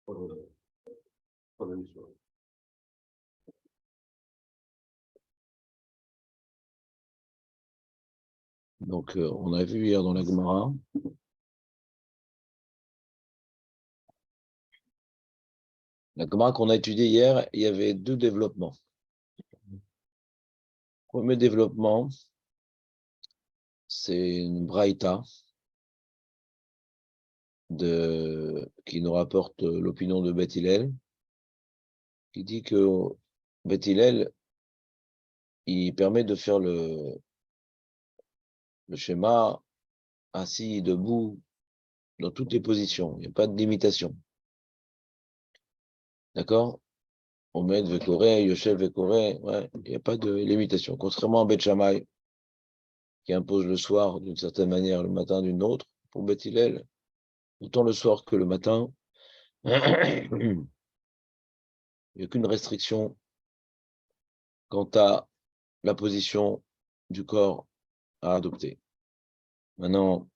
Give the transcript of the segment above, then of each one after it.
Donc, on a vu hier dans la Gemara. La Gemara qu'on a étudiée hier, il y avait deux développements. Premier développement, c'est une braïta qui nous rapporte l'opinion de Beth Hillel, qui dit que Beth Hillel, il permet de faire le schéma assis, debout, dans toutes les positions. Il n'y a pas de limitation. D'accord? Omed Vekoré, Yoshev Vekoré, ouais, il n'y a pas de limitation. Contrairement à Beth Shammai, qui impose le soir d'une certaine manière, le matin d'une autre, pour Beth Hillel, autant le soir que le matin, il n'y a qu'une restriction quant à la position du corps à adopter. Maintenant,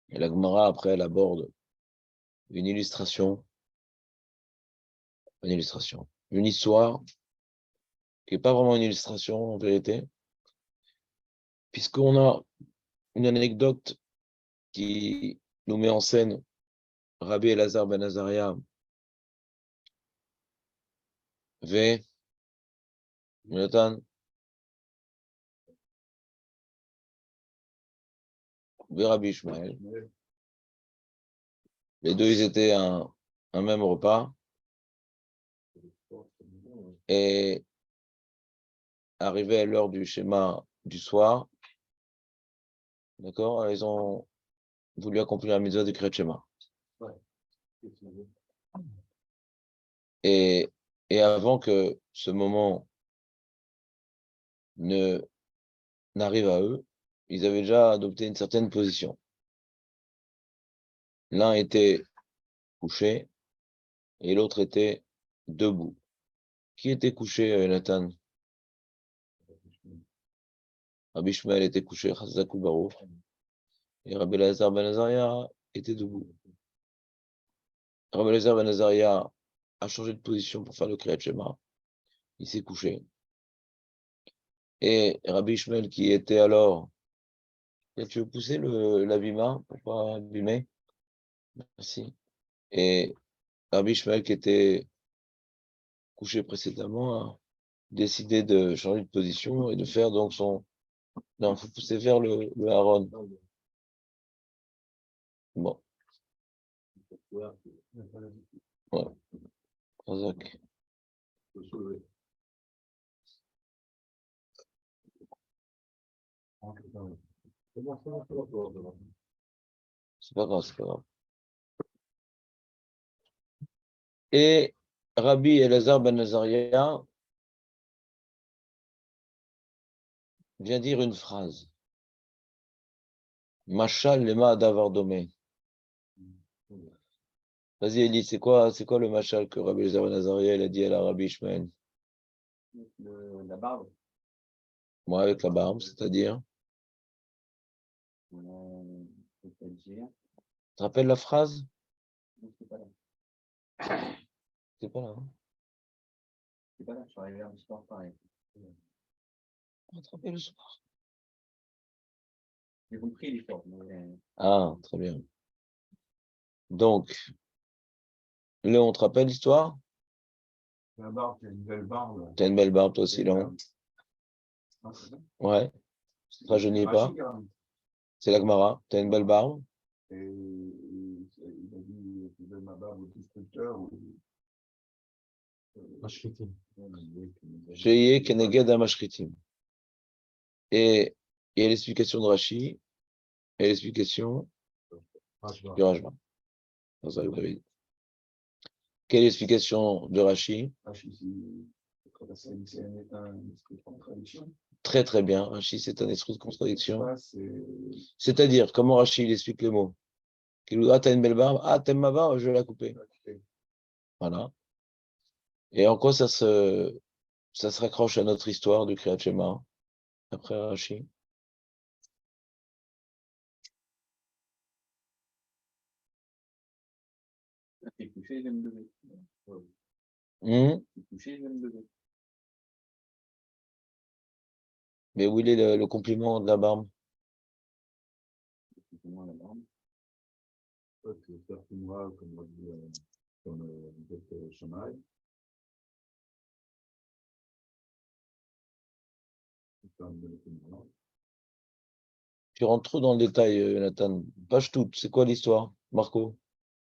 la Gemara, après, elle aborde une histoire, qui n'est pas vraiment une illustration en vérité, puisqu'on a une anecdote qui nous met en scène Rabbi Elazar ben Azaria v. Jonathan v. Rabbi Ishmael. Les deux, ils étaient à un même repas. Et arrivé à l'heure du schéma du soir, d'accord, ils ont voulu accomplir la mitzvah du Kriyat Shema. Et avant que ce moment n'arrive à eux, ils avaient déjà adopté une certaine position. L'un était couché et l'autre était debout. Qui était couché, Nathan? Rabbi Ishmael était couché, Chazakou Baruch, et Rabbi Elazar ben Azaria était debout. Rabbi Elazar ben Azaria a changé de position pour faire le Kriyat Shema. Il s'est couché. Et Rabbi Ishmael, qui était alors... Tu veux pousser l'abîma pour pas abîmer? Merci. Et Rabbi Ishmael, qui était couché précédemment, a décidé de changer de position et de faire donc son... Non, il faut pousser vers le Aaron. Bon. Ouais. Razak. C'est pas grave, c'est pas grave. Et Rabbi Elazar ben Azaria vient dire une phrase. Machal lema davar domé. Vas-y, Elie, c'est quoi le machal que Rabbi Elazar ben Azaria a dit à la Rabbi Ishmael? La barbe. Moi, avec la barbe, c'est-à-dire? C'est-à-dire. Tu te rappelles la phrase? Non, c'est pas là. C'est pas là. Hein? C'est pas là, je suis arrivé à l'histoire pareil. On te rappelle le soir. J'ai compris l'histoire. Ah, très bien. Donc, Léon, on te rappelle l'histoire? La barbe, t'as une belle barbe. T'as une belle barbe, toi aussi, Léon. Ouais. Ça ne rajeunit pas. C'est la Gemara. T'as une belle barbe. Et il a dit, je donne ma barbe au destructeur. Sheye keneged amashritim. Et il y a l'explication de Rashi et l'explication du Rajba. Quelle est l'explication de Rashi? Très très bien. Rashi, c'est un esprit de contradiction. C'est-à-dire, comment Rashi il explique le mot? Ah, t'as une belle barbe. Ah, t'aimes ma barbe, je vais la couper. Voilà. Et en quoi ça se raccroche à notre histoire du Kriyat Shema, après Rashi? coucher, je vais me lever. Hmm. Je vais coucher, je vais me lever. Mais où il est le compliment de la barbe? C'est moi la barbe. Ouais, c'est faire tout moi, comme on dit, comme Beth Shammai. C'est un bon compliment. Tu rentres trop dans le détail, Nathan. Page toute, c'est quoi l'histoire, Marco?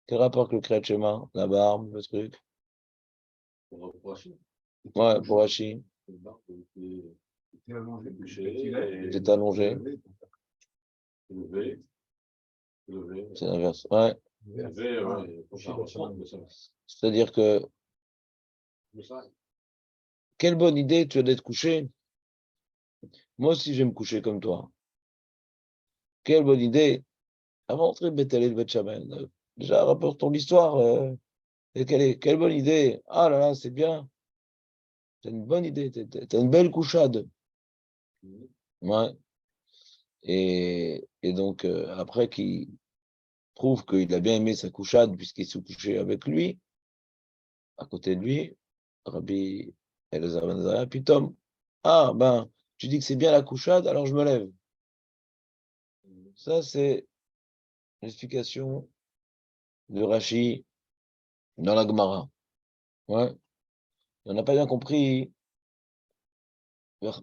Quel rapport avec le Kriyat Shema, la barbe, le truc? Pour Rachid. Ouais, pour Hachi, Le bar, il T'es allongé, couché, t'es allongé, levé, levé. c'est l'inverse. Ouais, Levé, ouais, pour faire ressortir de ça. c'est-à-dire que De ça. quelle bonne idée tu as d'être couché. Moi aussi, je vais me coucher comme toi. Quelle bonne idée. Avant d'entrer Beth Hallel et Beth Shammai, déjà, rapportons l'histoire. Et quelle bonne idée. Ah là là, c'est bien. T'as une bonne idée. T'as une belle couchade. Ouais. Et donc, après qu'il prouve qu'il a bien aimé sa couchade puisqu'il s'est couché avec lui, à côté de lui, Rabbi Elazar ben Azariah, puis Tom, ah ben, tu dis que c'est bien la couchade, alors je me lève. Ça, c'est l'explication de Rashi dans la Gemara. Ouais. On n'a pas bien compris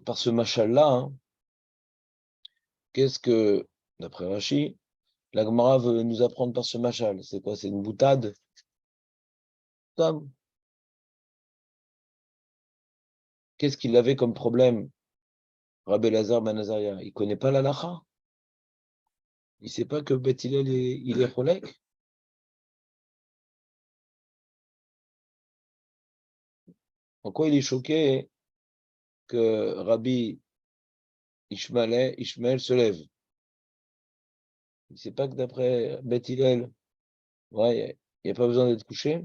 par ce machal-là, hein, qu'est-ce que, d'après Rashi, la Gemara veut nous apprendre par ce machal. C'est quoi? C'est une boutade? Tom, qu'est-ce qu'il avait comme problème, Rabbi Elazar ben Azariah? Il ne connaît pas l'alacha? Il ne sait pas que Beth Hillel il est cholek? En quoi il est choqué que Rabbi Ishmael se lève? Il ne sait pas que d'après Beth Hillel, ouais, il n'y a pas besoin d'être couché.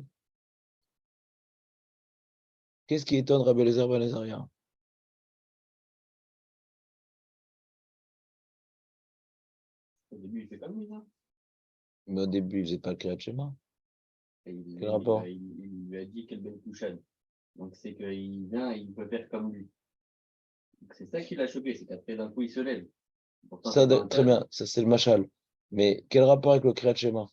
Qu'est-ce qui étonne Rabbi Elazar ben Azariah? Au début, il fait comme lui, hein. Mais au début, il ne faisait pas le Kriyat Shema. Et Quel rapport? il lui a dit quelle belle couchade. Donc c'est qu'il vient et il peut faire comme lui. Donc c'est ça qui l'a choqué, c'est qu'après d'un coup il se lève. Pourtant, Ça, c'est pas très bien, ça c'est le machal. Mais quel rapport avec le Kriyat Shema?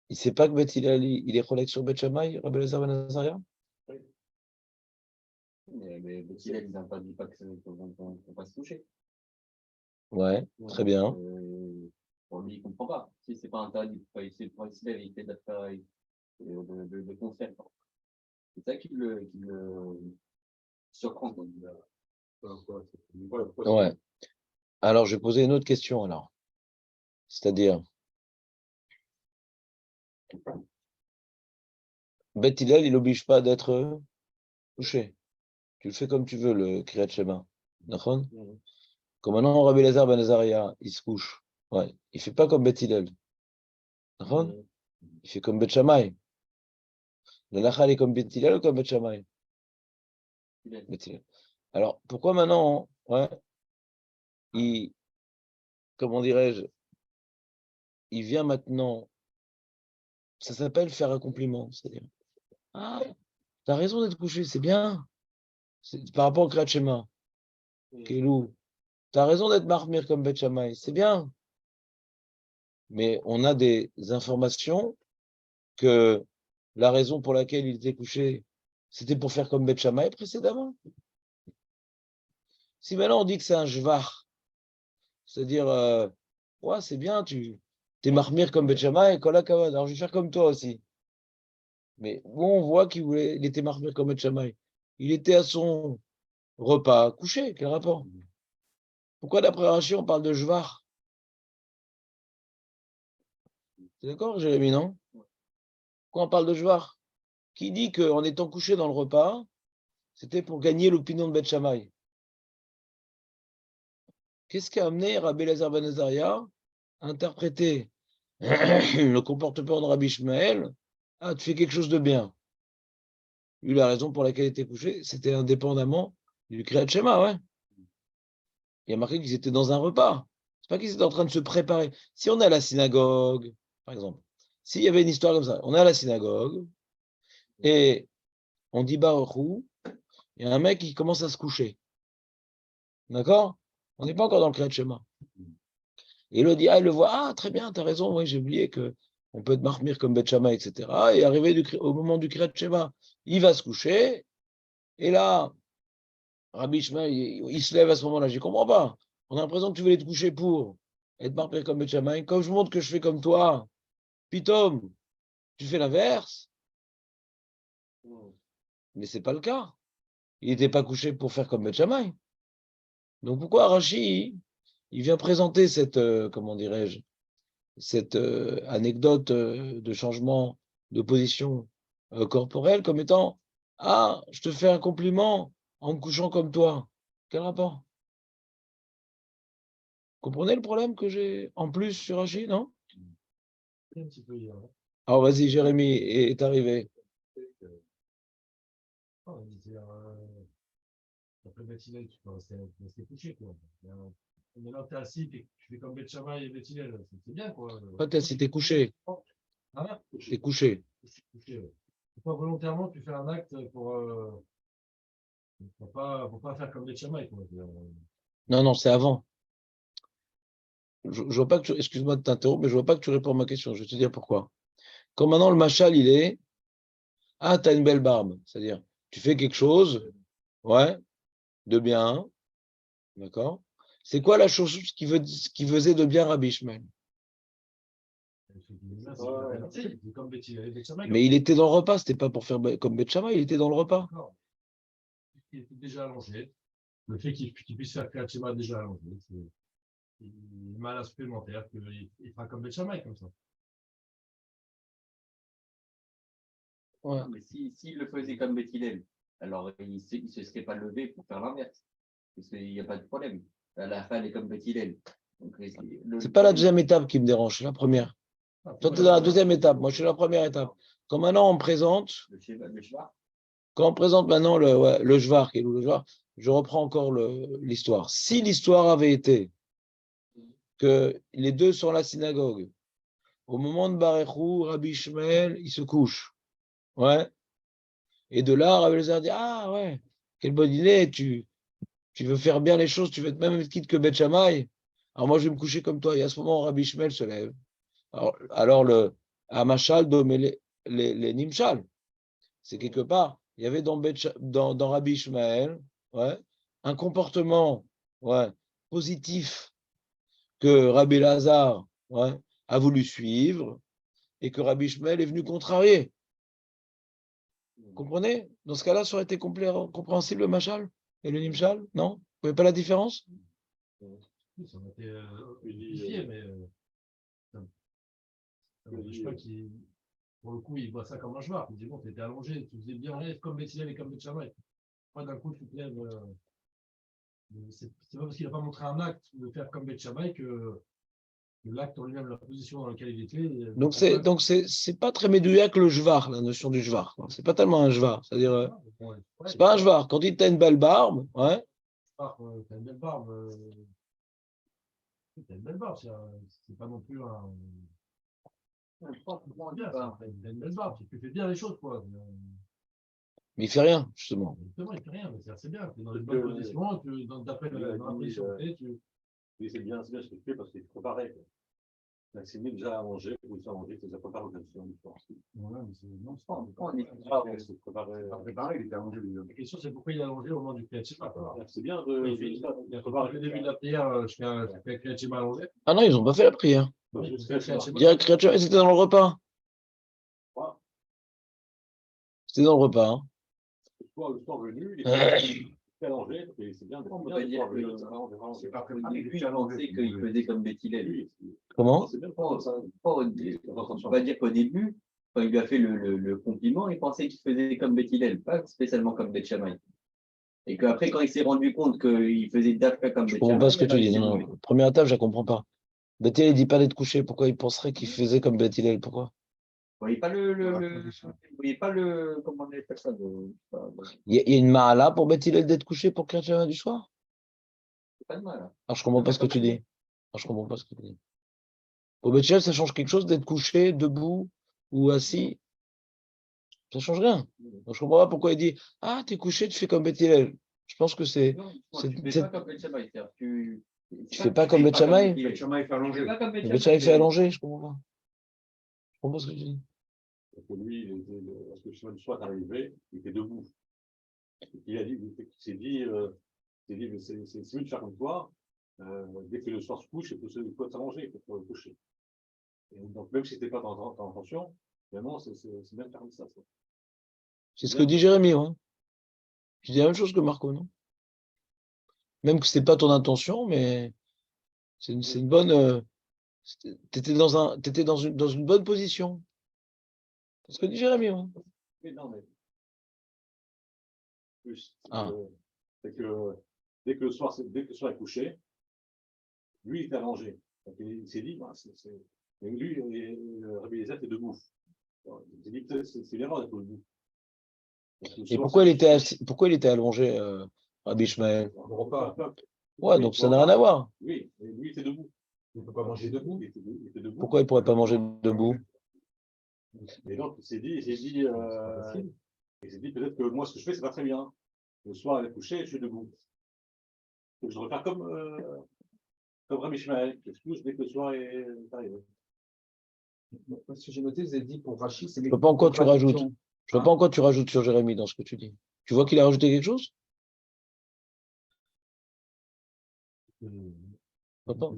Il ne sait pas que Beth Hillel, il est cholek sur Beth Shammai, Rabbi Elazar ben Azariah? Mais Beth Hillel, il n'interdit pas qu'on va se toucher. Ouais, très bien. Pour lui, il ne comprend pas. Si c'est pas interdit, il se lève, il fait d'affaires de concert. C'est ça qui le surprend. Ouais. Alors, je vais poser une autre question alors. C'est-à-dire, Beth Hillel, il n'oblige pas d'être couché. Tu le fais comme tu veux, le Kriyat Shema. D'accord? Comme maintenant, Rabbi Elazar ben Azariah, il se couche. Ouais. Il ne fait pas comme Beth Hillel. D'accord? Il fait comme Beth Shammai. Le Lachal est comme Beth Hillel ou comme Beth Shammai? Beth Hillel. Alors, pourquoi maintenant, ouais, comment dirais-je, il vient maintenant, ça s'appelle faire un compliment. C'est-à-dire, ah, t'as raison d'être couché, c'est bien. Par rapport au Kriyat Shema. Kelou, t'as raison d'être marmire comme Beth Shammai, c'est bien. Mais on a des informations que la raison pour laquelle il était couché, c'était pour faire comme Beth Shammai précédemment. Si maintenant on dit que c'est un jvar, c'est-à-dire, ouais, c'est bien, tu es marmire comme Beth Shammai, kol hakavod, alors je vais faire comme toi aussi. Mais où on voit il était marmire comme Beth Shammai. Il était à son repas couché, quel rapport? Pourquoi d'après Rashi on parle de jvar? T'es d'accord, Jérémy, non? Pourquoi on parle de jvar? Qui dit qu'en étant couché dans le repas, c'était pour gagner l'opinion de Beth Shammai? Qu'est-ce qui a amené Rabbi Elazar ben Azariah à interpréter le comportement de Rabbi Ishmael? Ah, tu fais quelque chose de bien. Lui, la raison pour laquelle il était couché, c'était indépendamment du Kriyat Shema, ouais. Il y a marqué qu'ils étaient dans un repas. C'est pas qu'ils étaient en train de se préparer. Si on est à la synagogue, par exemple, S'il y avait une histoire comme ça, on est à la synagogue et on dit Baruch Hu, il y a un mec qui commence à se coucher. D'accord? On n'est pas encore dans le Kriyat Shema. Et il dit, il le voit, très bien, tu as raison, oui, j'ai oublié que on peut être marmire comme Bet Shammai, etc. Et arrivé au moment du Kriyat Shema, il va se coucher, et là, Rabbi Shema, il se lève à ce moment-là, je ne comprends pas. On a l'impression que tu voulais te coucher pour être marmire comme Bet Shammai. Comme je montre que je fais comme toi, Pitom, tu fais l'inverse. Mais ce n'est pas le cas. Il n'était pas couché pour faire comme Bet Shammai. Donc pourquoi Rashi, il vient présenter cette, comment dirais-je, cette anecdote de changement de position corporelle comme étant « Ah, je te fais un compliment en me couchant comme toi ». Quel rapport? Comprenez le problème que j'ai en plus sur Rachid, non? Un petit peu hier. Alors vas-y, Jérémy est arrivé. On disait, après Bethilel, tu peux rester couché, quoi. Mais là, t'es assis, tu fais comme Beth Shammai et Bethilel, c'est bien, quoi. Toi, t'es couché. Hein? T'es couché. Couché, ouais. Pas volontairement, tu fais un acte pour pas faire comme Beth Shammai, quoi. Non, non, c'est avant. Je vois pas que excuse-moi de t'interrompre, mais je vois pas que tu réponds à ma question. Je vais te dire pourquoi. Quand maintenant le machal, il est, t'as une belle barbe. C'est-à-dire, tu fais quelque chose, ouais, de bien, d'accord? C'est quoi la chose qui faisait de bien Rabbi Ishmael? C'est comme Beth Shammai. Mais il était dans le repas, c'était pas pour faire comme Bet Shammai, il était dans le repas. Il était déjà allongé. Le fait qu'il puisse faire Kriyat Shema déjà allongé, c'est une malade supplémentaire qu'il fera comme Beth Shammai, comme ça. Ouais. Mais s'il le faisait comme Bethilel, alors il ne se serait pas levé pour faire l'inverse. Parce qu'il n'y a pas de problème. À la fin, elle est comme Bethilel. C'est pas la deuxième étape qui me dérange, c'est la première. Toi, tu es dans la deuxième étape, moi je suis dans la première étape. Quand maintenant on me présente, le cheval. quand on présente maintenant le Jvar, qui est le Jvar, je reprends encore l'histoire. Si l'histoire avait été que les deux sont à la synagogue, au moment de Barechou, Rabbi Ishmael, il se couche. Ouais. Et de là, Rabbi Elazar dit, ouais, quelle bonne idée, tu veux faire bien les choses, tu veux être même quitte que Bet Shammai. Alors moi, je vais me coucher comme toi. Et à ce moment, Rabbi Ishmael se lève. Alors le Amachal domé les Nimshal. C'est quelque part, il y avait dans Rabbi Ishmael, ouais, un comportement, ouais, positif que Rabbi Lazare, ouais, a voulu suivre et que Rabbi Ishmael est venu contrarier. Vous comprenez? Dans ce cas-là, ça aurait été compréhensible le Machal et le Nimshal? Non? Vous ne voyez pas la différence? Oui, ça aurait été unifié, mais ça n'empêche pas qu'il, pour le coup, il voit ça comme un joueur. Il dit bon, tu étais allongé, tu faisais bien rêve comme Bethilel et comme Beth Shammai. Moi, d'un coup, tu te lèves. C'est pas parce qu'il n'a pas montré un acte de faire comme Beth Shammai que l'acte en lui-même, la position dans laquelle il était. Donc c'est pas très médouillac le jvar, la notion du jvar. C'est pas tellement un jvar. C'est-à-dire, c'est pas un jvar. Quand il dit t'as une belle barbe, ouais. T'as une belle barbe. T'as une belle barbe, c'est pas non plus un. T'as une belle barbe, tu fais bien les choses, quoi. Mais il fait rien, justement. Justement, il fait rien, mais c'est assez bien. Tu es dans une bonne position, d'après la position que tu Oui, c'est bien ce que tu fais parce qu'il te préparait. C'est mieux déjà à manger, pour ça manger, tu as préparé la question du soir. Voilà, mais c'est non, c'est pas préparé, il était allongé. La question, c'est pourquoi il a allongé au moment du Kriyat Shema. C'est bien Il a préparé le début de la prière, je fais un Kriyat Shema allongé. Ah non, ils n'ont pas fait la prière. Direct créature, c'était dans le repas. C'était dans le repas. Hein. Le soir venu, il est allongé, et c'est bien. On peut dire que c'est pas comme début, il pensait qu'il faisait comme Bethilel. Comment? On va dire qu'au début, quand il lui a fait le compliment, il pensait qu'il faisait comme Bethilel, pas spécialement comme Beth Shammai. Et qu'après, quand il s'est rendu compte qu'il faisait d'après comme Je Beth ne comprends Shammai, pas ce que tu dis. Non, non. Première étape, je ne comprends pas. Bethilel ne dit pas d'être couché. Pourquoi il penserait qu'il faisait comme Bethilel? Pourquoi? Vous voyez pas vous voyez pas comment on appelle ça Il y a une mahala pour Bethilel d'être couché pour Kriyat du soir? c'est pas de mal. Hein. Alors, je ne comprends pas ce que tu dis. Alors, je comprends pas ce que tu dis. Pour Beth Hillel, ça change quelque chose d'être couché, debout ou assis? Ça change rien. Donc, je comprends pas pourquoi il dit ah, t'es couché, tu fais comme Beth Hillel. Je pense que c'est. Non, c'est- tu fais c'est- pas comme Ben Shammai. Tu fais pas comme Beth Shammai? Le chemin est fait allonger. Pas comme Ben Beth Shammai fait Shammai. allonger, je comprends pas. Je comprends pas ce que tu dis. Parce que lui, parce que le chemin du soir est arrivé, il était debout. Il a dit, il s'est dit, mais c'est mieux de faire comme toi. Dès que le soir se couche, il faut s'arranger pour le coucher. Et donc, même si c'était pas ton intention, vraiment, c'est bien de faire comme ça. C'est ce que dit Jérémie, hein. Tu dis la même chose que Marco, non? Même que c'est pas ton intention, mais c'est une bonne. T'étais dans une bonne position. C'est ce que dit Jérémie, hein. Mais non, mais plus. Ah. C'est que dès que le soir est couché, lui, il est allongé. Donc, il s'est dit, bah, mais lui, Rabbi Eliezer est debout. Alors, il s'est dit, peut-être c'est l'erreur d'être debout. Et pourquoi il était allongé, Rabbi Ishmael? Le repas. Ouais, donc ça n'a rien à voir. Oui, mais lui, il était debout. Il ne peut pas manger debout. Il était debout. Pourquoi il ne pourrait pas manger debout? Et donc, il s'est dit peut-être que moi, ce que je fais, c'est pas très bien. Le soir, elle est couchée, je suis debout. Donc, je devrais faire comme Rabbi Ishmael, qui se couche dès que le soir est arrivé. Ce que j'ai noté, vous avez dit pour Rachid, c'est. Je ne vois pas en quoi tu rajoutes. Je ne vois pas en quoi tu rajoutes sur Jérémie dans ce que tu dis. Tu vois qu'il a rajouté quelque chose? Je vois pas.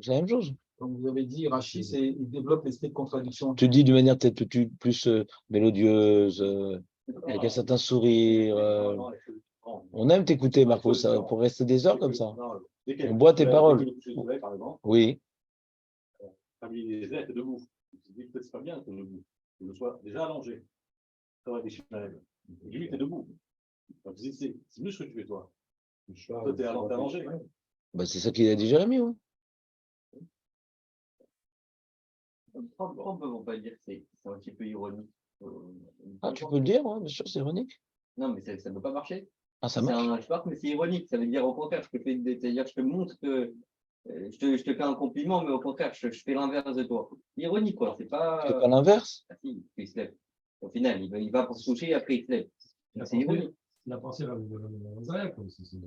C'est la même chose. Donc vous avez dit, Rachid, il développe l'esprit de contradiction. Tu dis d'une manière peut-être plus mélodieuse, avec un certain sourire. On aime t'écouter, Marco, ça, pour rester des heures comme ça. On boit tes paroles. Oui. Rabbi Eliezer était debout. Il s'est dit peut-être c'est pas bien que je sois déjà allongé. Ça va des lui, il était debout. Donc, c'est mieux ce que tu fais, toi. Toi, t'es allongé. Bah, c'est ça qu'il a dit Jérémie, ouais. Pourquoi on ne peut pas dire que c'est un petit peu ironique? Ah, tu peux le dire, ouais, bien sûr, c'est ironique. Non, mais ça ne peut pas marcher. Ah, ça C'est marche. un shpach, mais c'est ironique. Ça veut dire au contraire, c'est-à-dire je te montre que je te fais un compliment, mais au contraire, je fais l'inverse de toi. Ironique, quoi. C'est pas. C'est pas l'inverse. Ah, si, il se lève. Au final, il va pour se coucher et après il se lève. C'est ironique. Il a pensé à Zaya, quoi. C'est un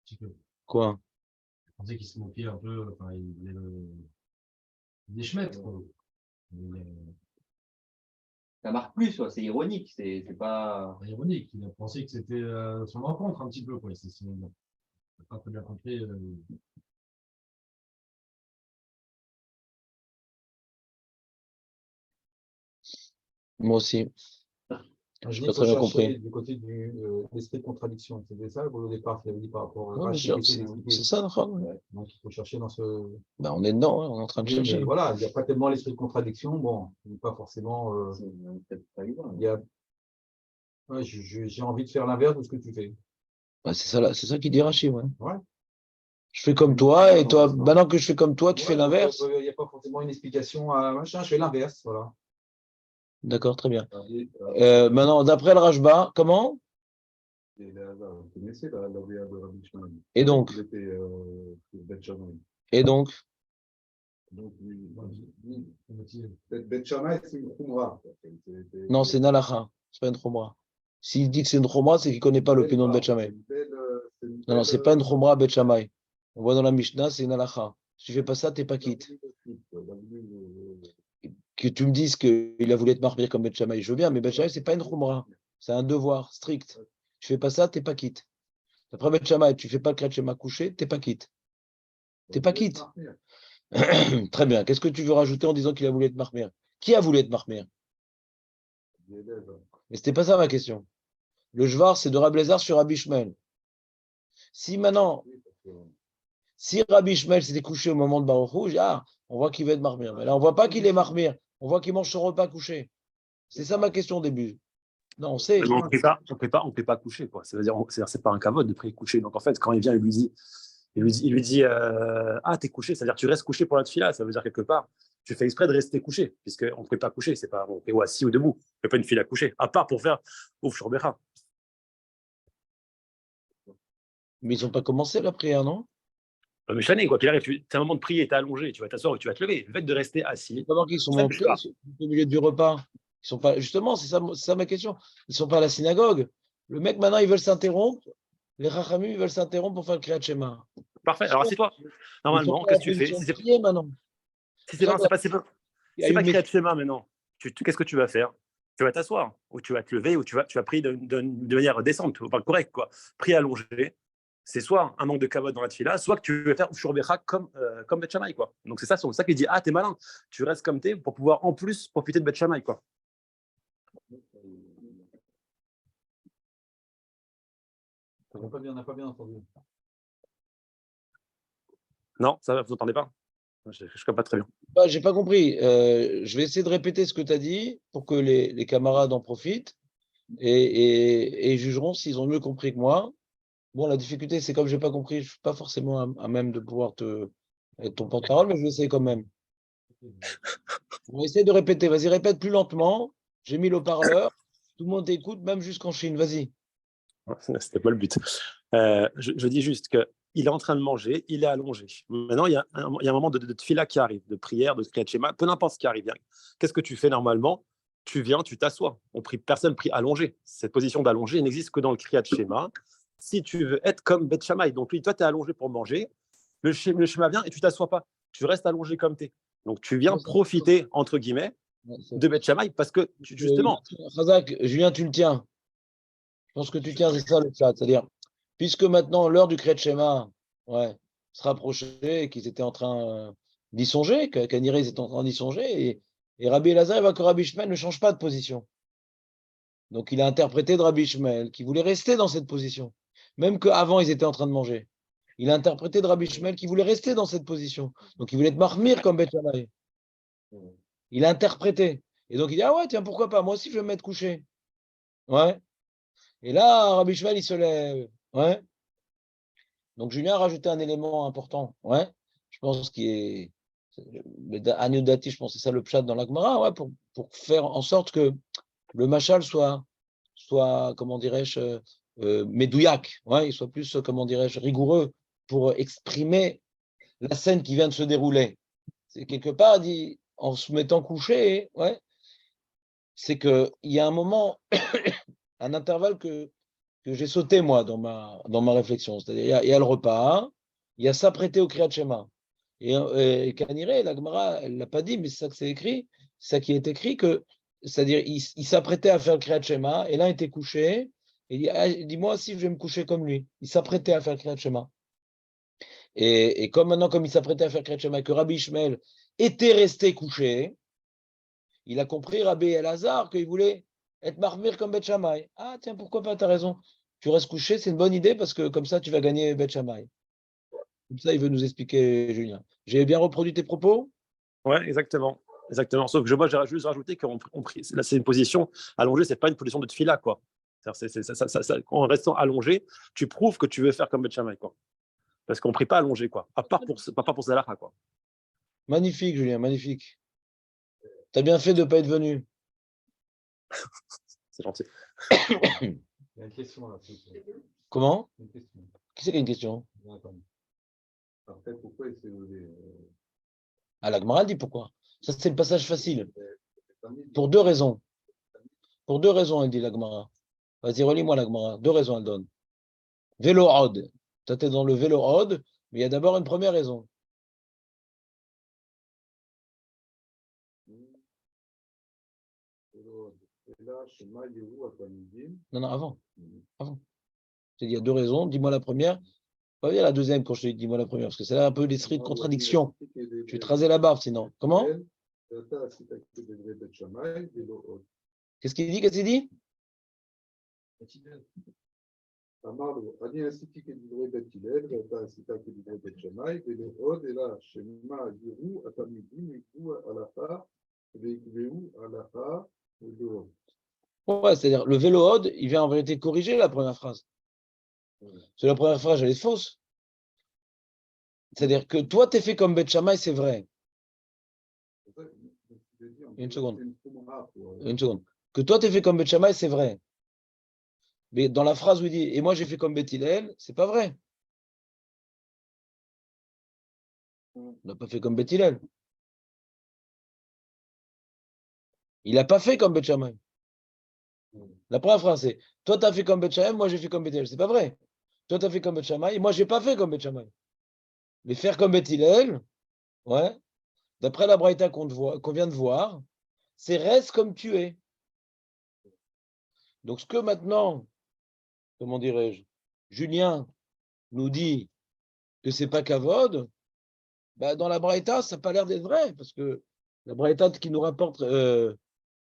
petit peu. Quoi? Il pensait qu'il se moquait un peu, enfin, il est des schmettes, quoi. Ça marque plus, quoi. C'est ironique. C'est pas. Ironique. Il a pensé que c'était son rencontre un petit peu, quoi. Il n'a pas très bien compris. Moi aussi. Je n'ai pas très bien compris. Du côté de l'esprit de contradiction. C'était ça au départ qu'il avait dit par rapport Non, à bien Rachid. sûr, c'est ça, d'accord. Donc il faut chercher dans ce. Ben, on est dedans, hein, on est en train de chercher. Mais voilà, il n'y a pas tellement l'esprit de contradiction. Bon, il n'est pas forcément. Il y a. Ouais, j'ai envie de faire l'inverse de ce que tu fais. Ben, c'est ça qu'il dit Rachid, ouais. Ouais. Je fais comme toi, et toi, maintenant que je fais comme toi, tu fais l'inverse. Il n'y a pas forcément une explication à machin, je fais l'inverse, voilà. D'accord, très bien. Maintenant, d'après le Rajba, comment? Et donc? Et donc? Bet Shammai, c'est une khumra. Non, c'est Nalacha, c'est pas une Khumra. S'il dit que c'est une Khumra, c'est qu'il ne connaît pas l'opinion de Bet Shammai. Non, c'est pas une Khumra Bet Shammai. On voit dans la Mishnah, c'est une Halacha. Si tu fais pas ça, t'es pas quitte. Que tu me dises qu'il a voulu être marqué comme Bet Shammai, je veux bien, mais Bet Shammai, c'est pas une Khumra. C'est un devoir strict. Tu fais pas ça, t'es pas quitte. Après Bet Shammai, tu fais pas le Kriyat Shema couché, t'es pas quitte. T'es pas quitte. Très bien. Qu'est-ce que tu veux rajouter en disant qu'il a voulu être marqué? Qui a voulu être marqué? Mais c'était pas ça ma question. Le Jvar, c'est de Rabbi Eliezer sur Rabbi Ishmael. Si maintenant, si Rabbi Ishmael s'était couché au moment de Baruch Hu, on voit qu'il va être marmire. Mais là, on ne voit pas qu'il est marmire. On voit qu'il mange son repas couché. C'est ça ma question au début. Non, on sait. On ne peut pas coucher, quoi. Ça veut dire, c'est pas un kavod de prier couché. Donc en fait, quand il vient, il lui dit t'es couché, c'est-à-dire tu restes couché pour la tefila. Ça veut dire quelque part, tu fais exprès de rester couché, puisqu'on ne peut pas coucher. C'est pas, on peut ou assis ou debout. On ne peut pas une fila coucher, à part pour faire ouf shorbecha. Mais ils n'ont pas commencé la prière, non? Mais chané, quoi qu'il arrive, c'est un moment de prier, tu es allongé, tu vas t'asseoir ou tu vas te lever. Le fait de rester assis, Comment qu'ils sont ça ne montés bouge pas. au milieu du repas? Ils sont pas, justement, c'est ça ma question. Ils ne sont pas à la synagogue. Le mec, maintenant, ils veulent s'interrompre. Les Rachamim, ils veulent s'interrompre pour faire le Kriyat Shema. Parfait. Alors, si toi, Ils sont normalement, pas qu'est-ce en que tu fais? position de prier maintenant. Si C'est c'est ça pas, qu'il y a c'est eu pas une Kriyat Shema maintenant, qu'est-ce que tu vas faire? Tu vas t'asseoir, ou tu vas te lever, ou tu vas prier de manière décente, enfin correcte, quoi. Prier allongé, c'est soit un manque de kavod dans la tefila, soit que tu veux faire Shurbecha comme Bet Shammai, quoi. Donc c'est ça qu'il dit, ah, t'es malin, tu restes comme t'es pour pouvoir en plus profiter de Bet Shammai, quoi. On n'a pas bien entendu. Non, ça va, vous entendez pas? Je ne comprends pas très bien. J'ai pas compris. Je vais essayer de répéter ce que tu as dit pour que les camarades en profitent et jugeront s'ils ont mieux compris que moi. Bon, la difficulté, c'est comme je n'ai pas compris, je ne suis pas forcément à même de pouvoir être ton porte-parole, mais je vais essayer quand même. On va essayer de répéter. Vas-y, répète plus lentement. J'ai mis le haut-parleur. Tout le monde t'écoute, même jusqu'en Chine. Vas-y. C'était pas le but. Je dis juste qu'il est en train de manger, il est allongé. Maintenant, il y a un moment de tefila qui arrive, de prière, de kriyat shema, peu importe ce qui arrive. Qu'est-ce que tu fais normalement? Tu viens, tu t'assois. Personne prie allongé. Cette position d'allongé n'existe que dans le kriyat shema. Si tu veux être comme Bet Shammai, donc toi, tu es allongé pour manger, le shema vient et tu t'assois pas. Tu restes allongé comme tu es. Donc, tu viens profiter, entre guillemets, de Bet Shammai parce que, justement… Razak, Julien, tu le tiens. Je pense que tu tiens, c'est ça le chat. C'est-à-dire, puisque maintenant l'heure du Kriyat Shema se rapprochait et qu'ils étaient en train d'y songer, qu'Aniré était en train d'y songer, et Rabbi Elazar, il voit que Rabbi Ishmael ne change pas de position. Donc il a interprété de Rabbi Ishmael qui voulait rester dans cette position, même qu'avant ils étaient en train de manger. Il a interprété de Rabbi Ishmael qui voulait rester dans cette position. Donc il voulait être marmire comme Bet Shammai. Il a interprété. Et donc il dit, ah ouais, tiens, pourquoi pas, moi aussi je vais me mettre couché. Ouais. Et là, Rabbi Ishmael, il se lève. Ouais. Donc Julien a rajouté un élément important. Ouais. Je pense qu'il est. Anudati, je pense que c'est ça le pshat dans la Gemara, ouais, pour faire en sorte que le machal soit comment dirais-je, médouillac, ouais, il soit plus, comment dirais-je, rigoureux pour exprimer la scène qui vient de se dérouler. C'est quelque part, dit, en se mettant couché, ouais, c'est qu'il y a un moment, un intervalle que j'ai sauté, moi, dans ma réflexion. C'est-à-dire, il y a le repas, il y a s'apprêter au Kriyat Shema. Et Kaniré, la Gemara, elle ne l'a pas dit, mais c'est ça que c'est écrit, c'est ça qui est écrit, c'est-à-dire, il s'apprêtait à faire le Kriyat Shema, et l'un était couché, et il dit, ah, dis-moi si je vais me coucher comme lui. Il s'apprêtait à faire le Kriyat Shema. Et comme maintenant, comme il s'apprêtait à faire le Kriyat Shema, que Rabbi Ishmael était resté couché, il a compris, Rabbi Elazar, qu'il voulait être marmire comme Bet Shammai. Ah, tiens, pourquoi pas, tu as raison. Tu restes couché, c'est une bonne idée, parce que comme ça, tu vas gagner Bet Shammai. Comme ça, il veut nous expliquer, Julien. J'ai bien reproduit tes propos? Ouais, exactement. Exactement. Sauf que moi, j'ai juste rajouté là, c'est une position allongée, c'est pas une position de tefila, quoi. En restant allongé, tu prouves que tu veux faire comme Bet Shammai, quoi. Parce qu'on ne prie pas allongé, quoi. Pas pour Zalacha, quoi. Magnifique, Julien, magnifique. Tu as bien fait de ne pas être venu. C'est gentil. Il y a une question là. Comment? Une question. Qui c'est qui a une question? Après, pourquoi il s'est levé Ah, la Gemara dit pourquoi. Ça, c'est le passage facile. Pour deux raisons. Pour deux raisons, elle dit la Gemara. Vas-y, relis-moi la Gemara. Deux raisons, elle donne. Vélo Od. Tu es dans le vélo Od, mais il y a d'abord une première raison. Non, non, avant. Avant. Il y a deux raisons. Dis-moi la première. Pas bien la deuxième quand je te dis dis-moi la première, parce que c'est là un peu l'esprit de contradiction. Tu vais te raser la barbe sinon. Comment? Qu'est-ce qu'il dit? Qu'est-ce qu'il dit? Ouais, c'est-à-dire le vélo Od, il vient en vérité corriger la première phrase. C'est la première phrase, elle est fausse. C'est-à-dire que toi, tu es fait comme Bet Shammai, c'est vrai. Une seconde. Une seconde. Que toi, tu es fait comme Bet Shammai, c'est vrai. Mais dans la phrase où il dit « Et moi, j'ai fait comme Bet Hillel », c'est pas vrai. On n'a pas fait comme Beth Hillel. Il n'a pas fait comme Beth Shammai. La première phrase, c'est toi, tu as fait comme Beth Shammai, moi, j'ai fait comme Beth Hillel. C'est pas vrai. Toi, tu as fait comme Beth Shammai, moi, j'ai pas fait comme Beth Shammai. Mais faire comme Beth Hillel, ouais, d'après la Braïta qu'on vient de voir, c'est reste comme tu es. Donc, ce que maintenant, comment dirais-je, Julien nous dit que c'est pas Kavod, bah, dans la Braïta, ça n'a pas l'air d'être vrai, parce que la Braïta qui nous rapporte,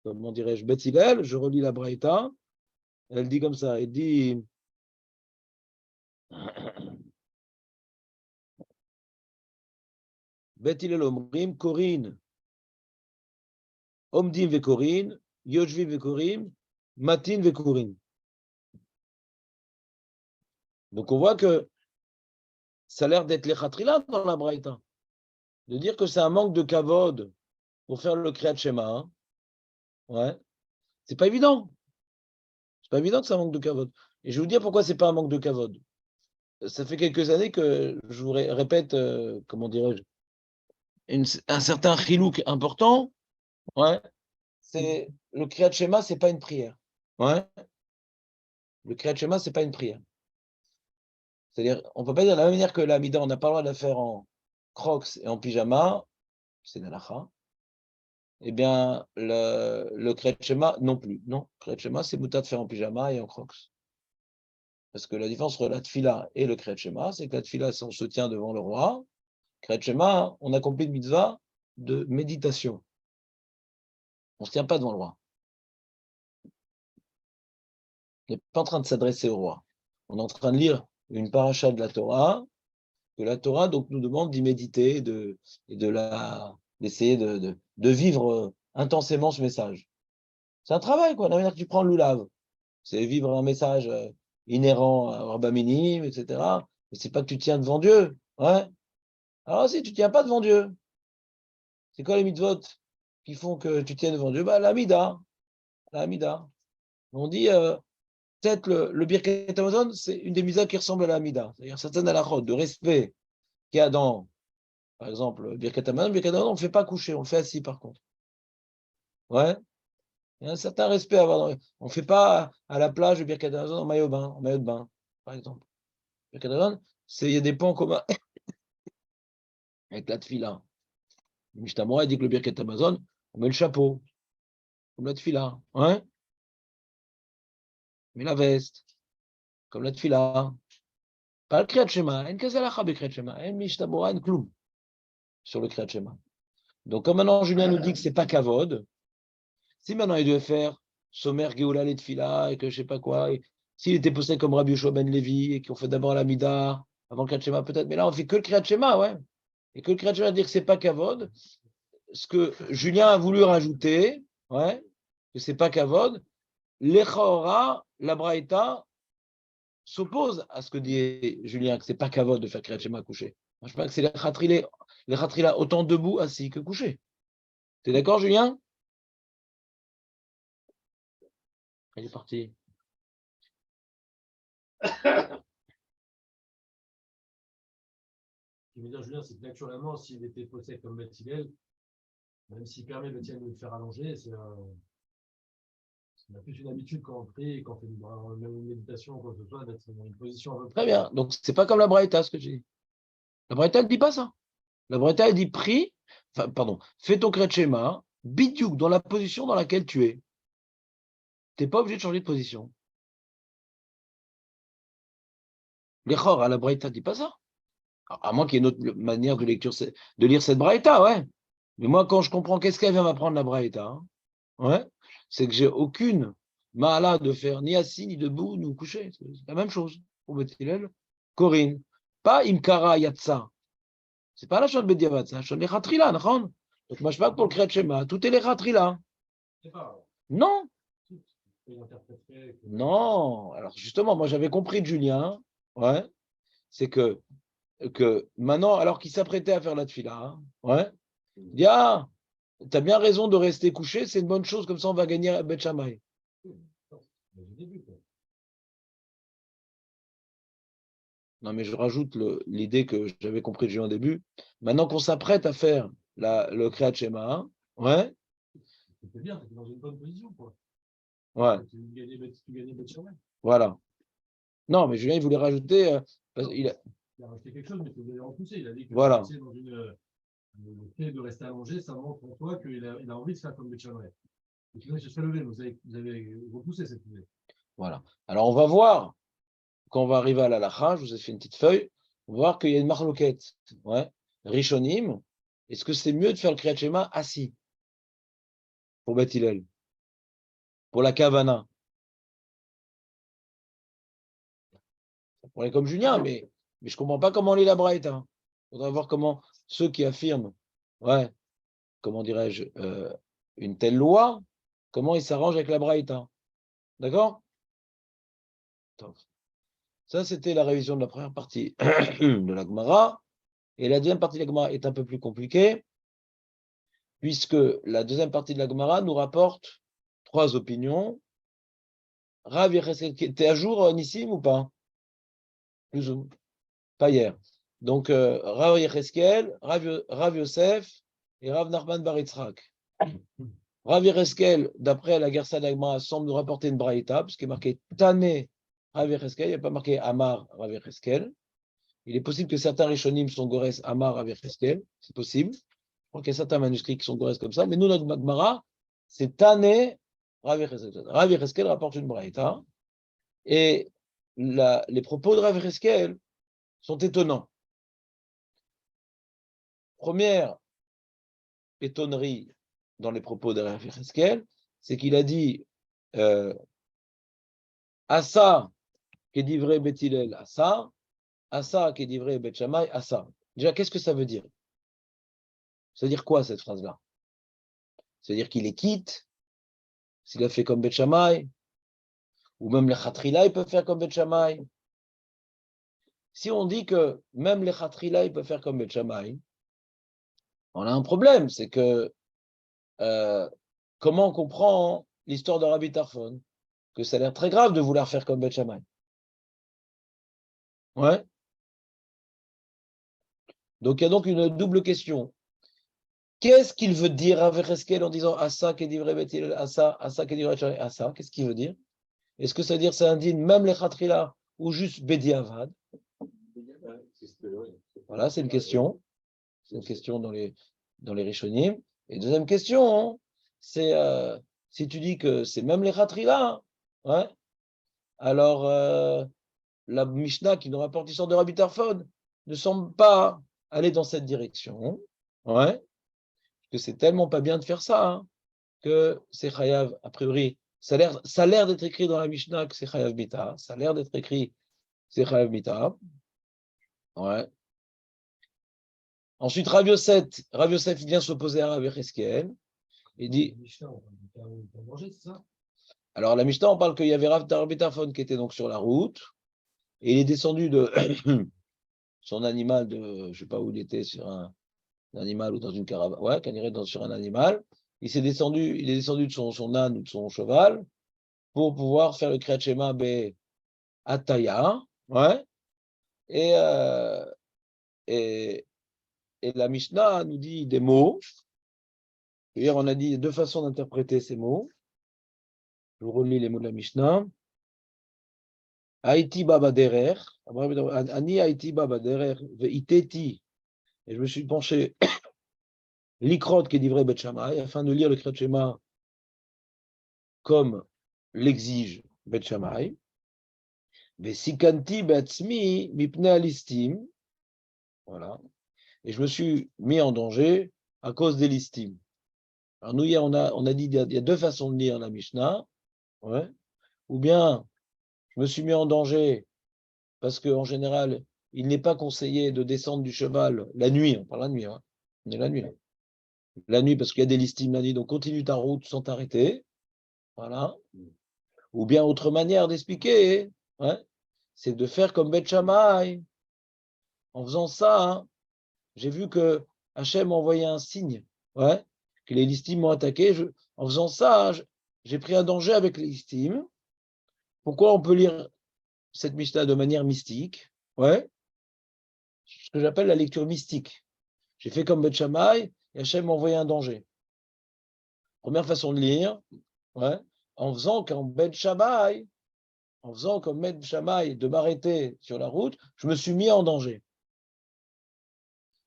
comment dirais-je, Beth Hillel, je relis la Braïta, elle dit comme ça, elle dit Beth Hillel omrim, Korin, Omdim vekorin, Yoshvi vekorim, Matin vekorin. Donc on voit que ça a l'air d'être les khatrila dans la Braïta, de dire que c'est un manque de kavod pour faire le Kriyat Shema. Hein. Ouais, c'est pas évident. C'est pas évident que c'est un manque de kavod. Et je vais vous dire pourquoi c'est pas un manque de kavod. Ça fait quelques années que je vous répète, comment dirais-je, un certain chilouk important. Ouais, c'est le Kriyat Shema, c'est pas une prière. Ouais, le Kriyat Shema, c'est pas une prière. C'est-à-dire, on peut pas dire de la même manière que l'Amida, on n'a pas le droit de la faire en crocs et en pyjama, c'est d'Alacha. Eh bien, le Kriyat Shema, non plus. Non, Kriyat Shema, c'est mouta de faire en pyjama et en crocs. Parce que la différence entre la tfila et le Kriyat Shema, c'est que la tfila, c'est on se tient devant le roi. Kriyat Shema, on accomplit une mitzvah de méditation. On ne se tient pas devant le roi. On n'est pas en train de s'adresser au roi. On est en train de lire une paracha de la Torah, que la Torah donc, nous demande d'y méditer d'essayer de vivre intensément ce message. C'est un travail, quoi. La manière que tu prends le loulav, c'est vivre un message inhérent à Rabba Minim, etc. Mais c'est pas que tu tiens devant Dieu. Ouais. Alors si tu ne tiens pas devant Dieu, c'est quoi les mitzvot qui font que tu tiens devant Dieu? Bah, l'amida. L'amida. On dit peut-être le Birkat Hamazon, c'est une des mitzvahs qui ressemble à l'amida. C'est-à-dire certaines halachot de respect qu'il y a dans, par exemple, le Birkat Hamazon, on ne fait pas coucher, on le fait assis par contre. Ouais. Il y a un certain respect à avoir. On ne fait pas à la plage le Birkat Hamazon en maillot de bain, par exemple. Le Birkat Hamazon, il y a des points communs avec la tfila. Le Mishnah dit que le Birkat Hamazon, on met le chapeau, comme la tfila. Ouais. On met la veste, comme la tfila. Pas le Kriyat Shema, en kazalacha be Kriyat Shema, en Mishnah en kloum sur le Kriyat Shema. Donc, comme maintenant Julien nous dit que c'est pas kavod, si maintenant il devait faire Somer Geoula les tfila et que je sais pas quoi, s'il était posté comme Rabbi Yoshua ben Levi et qu'on fait d'abord la Mida avant le Kriyat Shema peut-être, mais là on fait que le Kriyat Shema, ouais. Et que le Kriyat Shema dire que c'est pas kavod, ce que Julien a voulu rajouter, ouais, que c'est pas kavod, l'Echaora, la Braïta, s'oppose à ce que dit Julien, que c'est pas kavod de faire Kriyat Shema couché. Moi, je pense que c'est les khatrila autant debout, assis que couché. T'es d'accord, Julien? Il est parti. Ce qui veut dire, Julien, c'est que naturellement, s'il était posé comme Beth Hillel, même s'il permet Beth Hillel de le faire allonger, on a plus une habitude quand on prie, quand on fait une méditation ou quoi que ce soit, d'être dans une position un peu Très bien. Donc, c'est pas comme la Braïta, ce que j'ai dit. La Braïta, elle ne dit pas ça. La Braïta, elle dit prie, fais ton Kriyat Shema, bidiouk, dans la position dans laquelle tu es. Tu n'es pas obligé de changer de position. L'Echor à la Braïta ne dit pas ça. À moins qu'il y ait une autre manière de lire cette Braïta, ouais. Mais moi, quand je comprends qu'est-ce qu'elle vient m'apprendre la Braïta, hein, ouais, c'est que j'ai aucune mala de faire ni assis, ni debout, ni couché. C'est la même chose pour Beth Hillel. Corinne, pas Imkara Yatsa. C'est pas la chose de Bediavad, c'est la chose de Khatrila, d'accord? Donc, moi, je parle pour le Kriyat Shema, tout est les Khatrila. Non, non. Alors, justement, moi, j'avais compris de Julien, ouais, c'est que maintenant, alors qu'il s'apprêtait à faire la tfila, hein, ouais, il dit, ah, tu as bien raison de rester couché, c'est une bonne chose, comme ça, on va gagner à Beth Shammai. Non, mais je rajoute l'idée que j'avais compris déjà au début. Maintenant qu'on s'apprête à faire le Kriyat Shema, ouais, C'était bien, tu étais dans une bonne position, quoi. ouais, Tu gagnais Bet Shammai. voilà. Non, mais Julien, il voulait rajouter, parce Il a rajouté quelque chose, mais tu voulais repousser. Il a dit que Voilà. tu étais dans le fait de rester allongé, ça montre en toi qu'il a envie de faire comme Bet Shammai. Et puis, je serais levé, vous avez repoussé cette idée. Voilà. Alors, on va voir, quand on va arriver à l'Alacha, je vous ai fait une petite feuille, on va voir qu'il y a une marloquette. Ouais. Rishonim, est-ce que c'est mieux de faire le Kriyat Shema assis pour Beth Hillel, pour la Kavana? On est comme Julien, mais je ne comprends pas comment lit la Braïta. Il faudra voir comment ceux qui affirment, ouais, comment dirais-je, une telle loi, comment ils s'arrangent avec la Braïta. D'accord? Ça, c'était la révision de la première partie de la Gemara. Et la deuxième partie de la Gemara est un peu plus compliquée, puisque la deuxième partie de la Gemara nous rapporte 3 opinions. Rav Yecheskel, t'es à jour, Nissim, ou pas? Plus ou pas hier. Donc, Rav Yecheskel, Rav Yosef et Rav Nachman bar Yitzhak. Rav Yecheskel, d'après la Gersa de la Gemara, semble nous rapporter une braïta, parce qu'il est marqué Tané Rav Yecheskel, il n'y a pas marqué Amar Rav Yecheskel. Il est possible que certains Rishonim sont Gores Amar Rav Yecheskel, c'est possible. Je crois qu'il y a certains manuscrits qui sont Gores comme ça, mais nous, notre Gemara, c'est Tané Rav Yecheskel. Rav Yecheskel rapporte une braïta, et les propos de Rav Yecheskel sont étonnants. Première étonnerie dans les propos de Rav Yecheskel, c'est qu'il a dit Asa qui est divré Beth Hillel, Asa qui est divré Beth Shammai, Asa. Déjà, qu'est-ce que ça veut dire? Ça veut dire quoi cette phrase-là? Ça veut dire qu'il les quitte, s'il a fait comme Beth Shammai, ou même les Khatrila, ils peuvent faire comme Beth Shammai. Si on dit que même les Khatrila, ils peuvent faire comme Beth Shammai, on a un problème, c'est que comment on comprend l'histoire de Rabbi Tarfon? Que ça a l'air très grave de vouloir faire comme Beth Shammai. Ouais. Donc il y a donc une double question. Qu'est-ce qu'il veut dire avec Eskel en disant Asa qui est divré Beth Hillel, Asa qui est divré Beth Shammai, Asa? Qu'est-ce qu'il veut dire? Est-ce que ça veut dire ça indigne même les Khatrila ou juste Bediavad? Voilà, c'est une question. C'est une question dans les Rishonim. Et deuxième question, c'est si tu dis que c'est même les Khatrila, ouais, alors la Mishnah qui nous rapporte l'histoire de Rabbi Tarfon ne semble pas aller dans cette direction. Ouais, parce que c'est tellement pas bien de faire ça, hein, que c'est Chayav, a priori, ça a l'air d'être écrit dans la Mishnah que c'est Chayav Mita, ça a l'air d'être écrit que c'est Chayav Mita. Ouais. Ensuite, Rav Yosef vient s'opposer à Rav Yecheskel et dit. Alors, la Mishnah, on parle qu'il y avait Rabbi Tarfon qui était donc sur la route et il est descendu de son animal, je ne sais pas où il était, sur un animal ou dans une caravane, ouais, quand il irait sur un animal. Il est descendu de son âne ou de son cheval pour pouvoir faire le Kriyat Shema Ataya, ouais, et la Mishnah nous dit des mots. Hier, on a dit 2 façons d'interpréter ces mots. Je vous relis les mots de la Mishnah. Haïti baba derer, ani Haïti baba derer, veiteti. Et je me suis penché l'ikrot qui est livré Beth Shammai afin de lire le Kriyat Shema comme l'exige Beth Shammai. Vesikanti batzmi mipne alistim. Voilà. Et je me suis mis en danger à cause des listim. Alors nous, hier, on a dit qu'il y a 2 façons de lire la Mishnah. Ouais. Ou bien, je me suis mis en danger parce qu'en général, il n'est pas conseillé de descendre du cheval la nuit. On parle la nuit, hein. On est la nuit. Là. La nuit, parce qu'il y a des listings la nuit, donc continue ta route sans t'arrêter. Voilà. Ou bien, autre manière d'expliquer, ouais, c'est de faire comme Beth Shammai. En faisant ça, hein, j'ai vu que Hachem envoyait un signe, ouais, que les listings m'ont attaqué. En faisant ça, j'ai pris un danger avec les listings. Pourquoi on peut lire cette Mishnah de manière mystique? Ouais. Ce que j'appelle la lecture mystique. J'ai fait comme Beth Shammai et Hachem m'a envoyé un danger. Première façon de lire, ouais, en faisant comme Beth Shammai, de m'arrêter sur la route, je me suis mis en danger.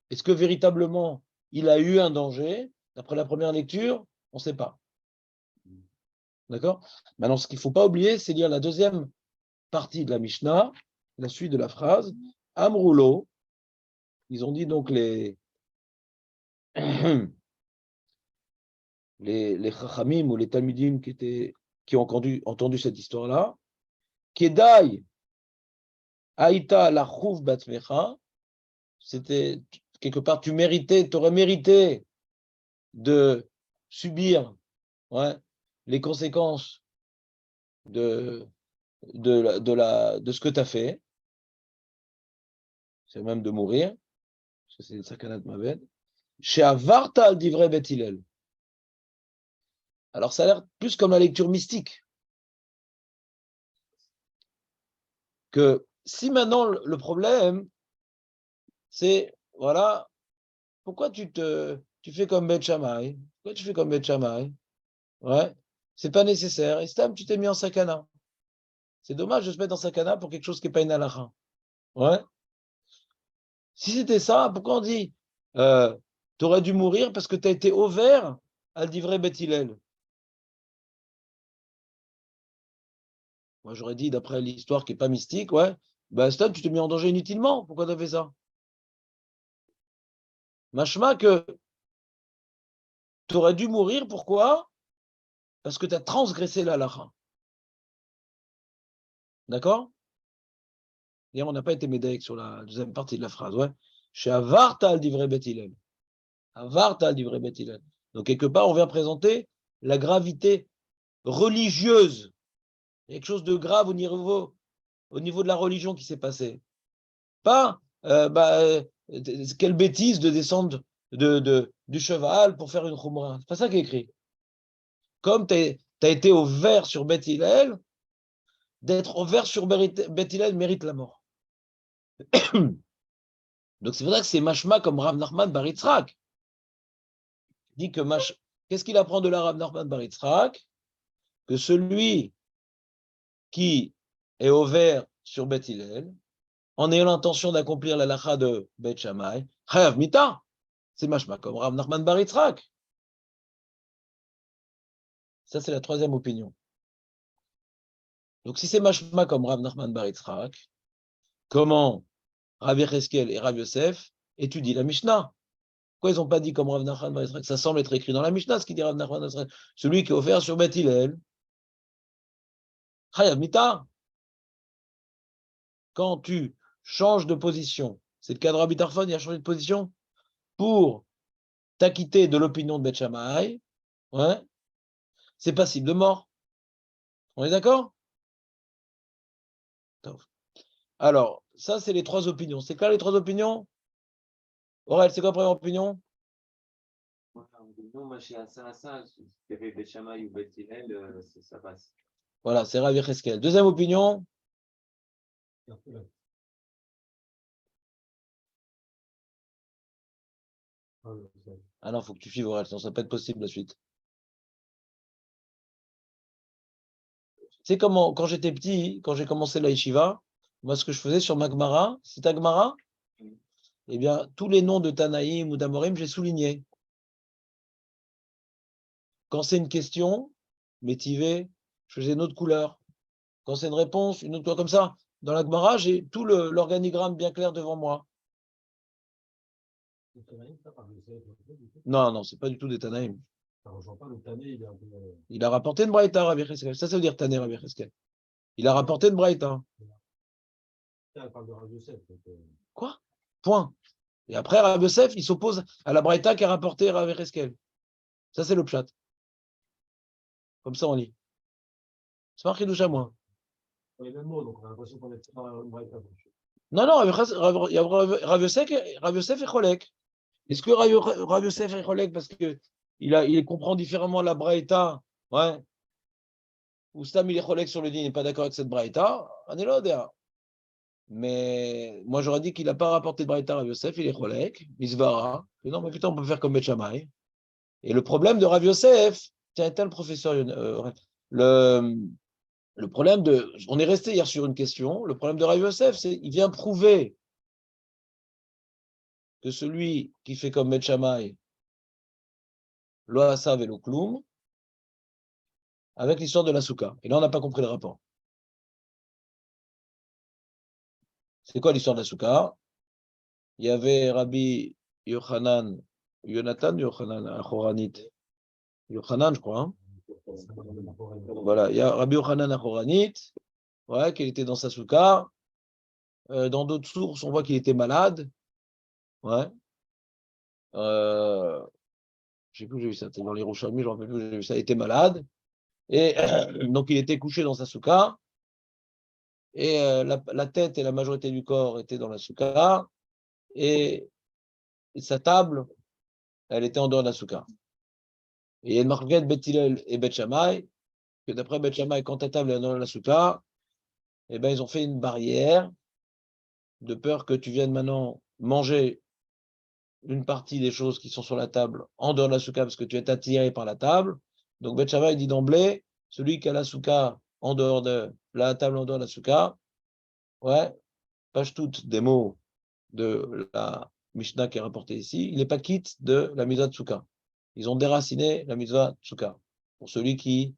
Est-ce que véritablement il a eu un danger? D'après la première lecture, on ne sait pas. D'accord? Maintenant, ce qu'il ne faut pas oublier, c'est lire la deuxième partie de la Mishnah, la suite de la phrase. Amroulo, ils ont dit donc les Chachamim ou les Talmudim qui ont entendu cette histoire-là, Kedai Aïta Lachouv Batmecha, c'était quelque part, tu aurais mérité de subir, ouais, les conséquences de ce que tu as fait, c'est même de mourir, parce que c'est le sakanat maved, chez Avarta al divrei Bet Hillel. Alors ça a l'air plus comme la lecture mystique, que si maintenant le problème, c'est, voilà, pourquoi tu fais comme Beth Shammai? Pourquoi tu fais comme Beth Shammai? Ouais, c'est pas nécessaire. Et Stam, tu t'es mis en sakana. C'est dommage de se mettre en sakana pour quelque chose qui n'est pas une halakha. Ouais. Si c'était ça, pourquoi on dit tu aurais dû mourir parce que tu as été ouvert à le divrei Beth Hillel? Moi, j'aurais dit, d'après l'histoire qui n'est pas mystique, ouais, ben Stam, tu t'es mis en danger inutilement. Pourquoi tu as fait ça? Machma que tu aurais dû mourir, pourquoi? Parce que tu as transgressé la halakha. D'accord? D'ailleurs, on n'a pas été médaïque sur la deuxième partie de la phrase. Ouais. Chez Avarta al divrei Bet Hillel. Avarta al divrei Bet Hillel. Donc, quelque part, on vient présenter la gravité religieuse. Il y a quelque chose de grave au niveau de la religion qui s'est passé. Pas quelle bêtise de descendre du cheval pour faire une khumra. C'est pas ça qui est écrit. Comme tu as été au vert sur Bet Hillel, d'être au vert sur Bet Hillel mérite la mort. Donc c'est pour ça que c'est mashma comme Rav Nachman bar Yitzhak. Il dit que qu'est-ce qu'il apprend de la Rav Nachman bar Yitzhak? Que celui qui est au vert sur Bet Hillel, en ayant l'intention d'accomplir la lacha de Bet Shammai, chayav mita. C'est mashma comme Rav Nachman bar Yitzhak. Ça, c'est la troisième opinion. Donc, si c'est mashma comme Rav Nachman bar Yitzhak, comment Rav Yecheskel et Rav Yosef étudient la Mishnah? Pourquoi ils n'ont pas dit comme Rav Nachman bar Yitzhak? Ça semble être écrit dans la Mishnah, ce qu'il dit Rav Nachman bar Yitzhak. Celui qui est offert sur Bet Hillel, chayav mita. Quand tu changes de position, c'est le cas de Rabbi Tarfon, il a changé de position pour t'acquitter de l'opinion de Bet Shammai, ouais, c'est passible de mort. On est d'accord? Alors, ça, c'est les trois opinions. C'est clair, les trois opinions? Aurel, c'est quoi la première opinion? Non, moi, chez Assa, si tu fais Bet Shammai ou Bet Hillel, ça passe. Voilà, c'est Rav Yecheskel. Deuxième opinion? Ah non, il faut que tu suives Aurel, sinon ça ne va pas être possible la suite. C'est comment, quand j'étais petit, quand j'ai commencé la yeshiva, moi, ce que je faisais sur ma Gemara, c'est ta Gemara, eh bien, tous les noms de Tanaïm ou d'Amorim, j'ai souligné. Quand c'est une question, métivé, je faisais une autre couleur. Quand c'est une réponse, une autre couleur comme ça. Dans la Gemara, j'ai tout l'organigramme bien clair devant moi. Non, c'est pas du tout des Tanaïm. Il a rapporté une braïta, Rabbi Cheskel. Ça veut dire Tané, Rabbi Cheskel. Il a rapporté une braïta. Quoi? Point. Et après, Rabbi Yosef, il s'oppose à la braïta qui a rapporté Rabbi Cheskel. Ça, c'est le pshat. Comme ça, on lit. C'est marqué douche à moi. Non, Rabbi Yosef et Cholek. Est-ce que Rabbi Yosef est Cholek parce qu'il comprend différemment la braïta, ouais, ou Stam il est Cholek sur le dit, il n'est pas d'accord avec cette braïta? On est là, Mais moi, j'aurais dit qu'il n'a pas rapporté de Braïta Rav Yosef, il est Cholek, Misvara. Non, mais putain, on peut faire comme Bet Shammai. Et le problème de Rav Yosef, tiens, le professeur, le problème de. On est resté hier sur une question. Le problème de Rav Yosef, c'est qu'il vient prouver que celui qui fait comme Bet Shammai, lo asav et lo kloum, avec l'histoire de la souka. Et là, on n'a pas compris le rapport. C'est quoi l'histoire de la souka? Il y avait Rabbi Yochanan, Yochanan, Achoranit. Yochanan, je crois. Hein, voilà, il y a Rabbi Yochanan Achoranit, ouais, qui était dans sa souka. Dans d'autres sources, on voit qu'il était malade. Ouais. Je ne sais plus où j'ai vu ça. C'était dans les Rouchalmi, je ne me rappelle plus où j'ai vu ça. Il était malade. Et donc, il était couché dans sa souka. Et la tête et la majorité du corps étaient dans la souka. Et sa table, elle était en dehors de la souka. Et il y a une marquette Bet Hillel et Bet Shammai, que d'après Bet Shammai, quand ta table est dans la souka, eh ben, ils ont fait une barrière de peur que tu viennes maintenant manger une partie des choses qui sont sur la table en dehors de la souka parce que tu es attiré par la table. Donc Bet Shammai dit d'emblée, celui qui a la souka en dehors de la table en dehors de la souka, ouais, page toutes des mots de la Mishnah qui est rapportée ici, il n'est pas quitte de la mitzvah de souka. Ils ont déraciné la mitzvah de souka pour celui qui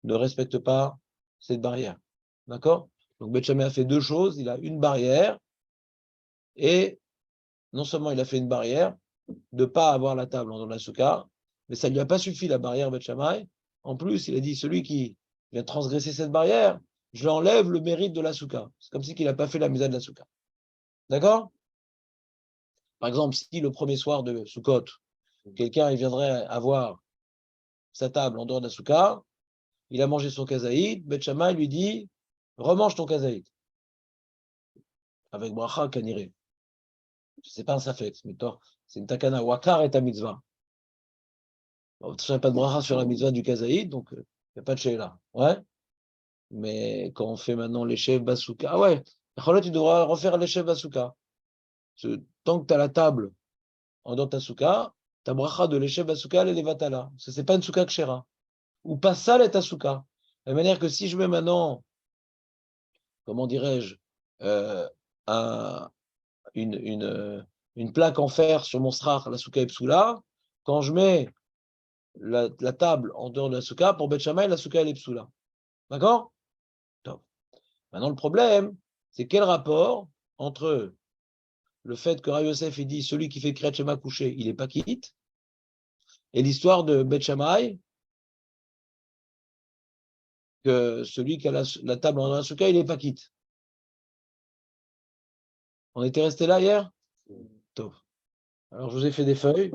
ne respecte pas cette barrière. D'accord? Donc Bet Shammai a fait deux choses, il a une barrière et non seulement il a fait une barrière de ne pas avoir la table dans la souka, mais ça ne lui a pas suffi la barrière Bet Shammai. En plus, il a dit celui qui vient transgresser cette barrière, je lui enlève le mérite de la souka. C'est comme si il n'a pas fait la mitzvah de la souka. D'accord? Par exemple, si le premier soir de Sukkot, quelqu'un il viendrait avoir sa table en dehors de la souka, il a mangé son kazaïd, Bet Shammai lui dit remange ton kazaïd. Avec bracha kaniré. C'est pas un safek, c'est une takana. Wakar et ta mitzvah. Bon, tu n'as pas de bracha sur la mitzvah du kazaïd, donc il n'y a pas de sheila. Ouais. Mais quand on fait maintenant l'échev basouka, ah ouais, tu devras refaire l'échev basouka. Tant que tu as la table en dehors de ta souka, ta bracha de l'échev basouka, elle est vatala. Ce n'est pas une souka kshera. Ou pas sale est ta souka. De manière que si je mets maintenant, comment dirais-je, un, une plaque en fer sur mon srach, la souka epsula, quand je mets la table en dehors de la souka, pour Bet Shammai, la souka elle est psoula. D'accord? Maintenant, le problème, c'est quel rapport entre le fait que Rav Yosef il dit celui qui fait Kriyat Shema couché, il n'est pas quitte, et l'histoire de Bet Shammai, que celui qui a la table en souka, il n'est pas quitte. On était resté là hier? Top. Alors, je vous ai fait des feuilles.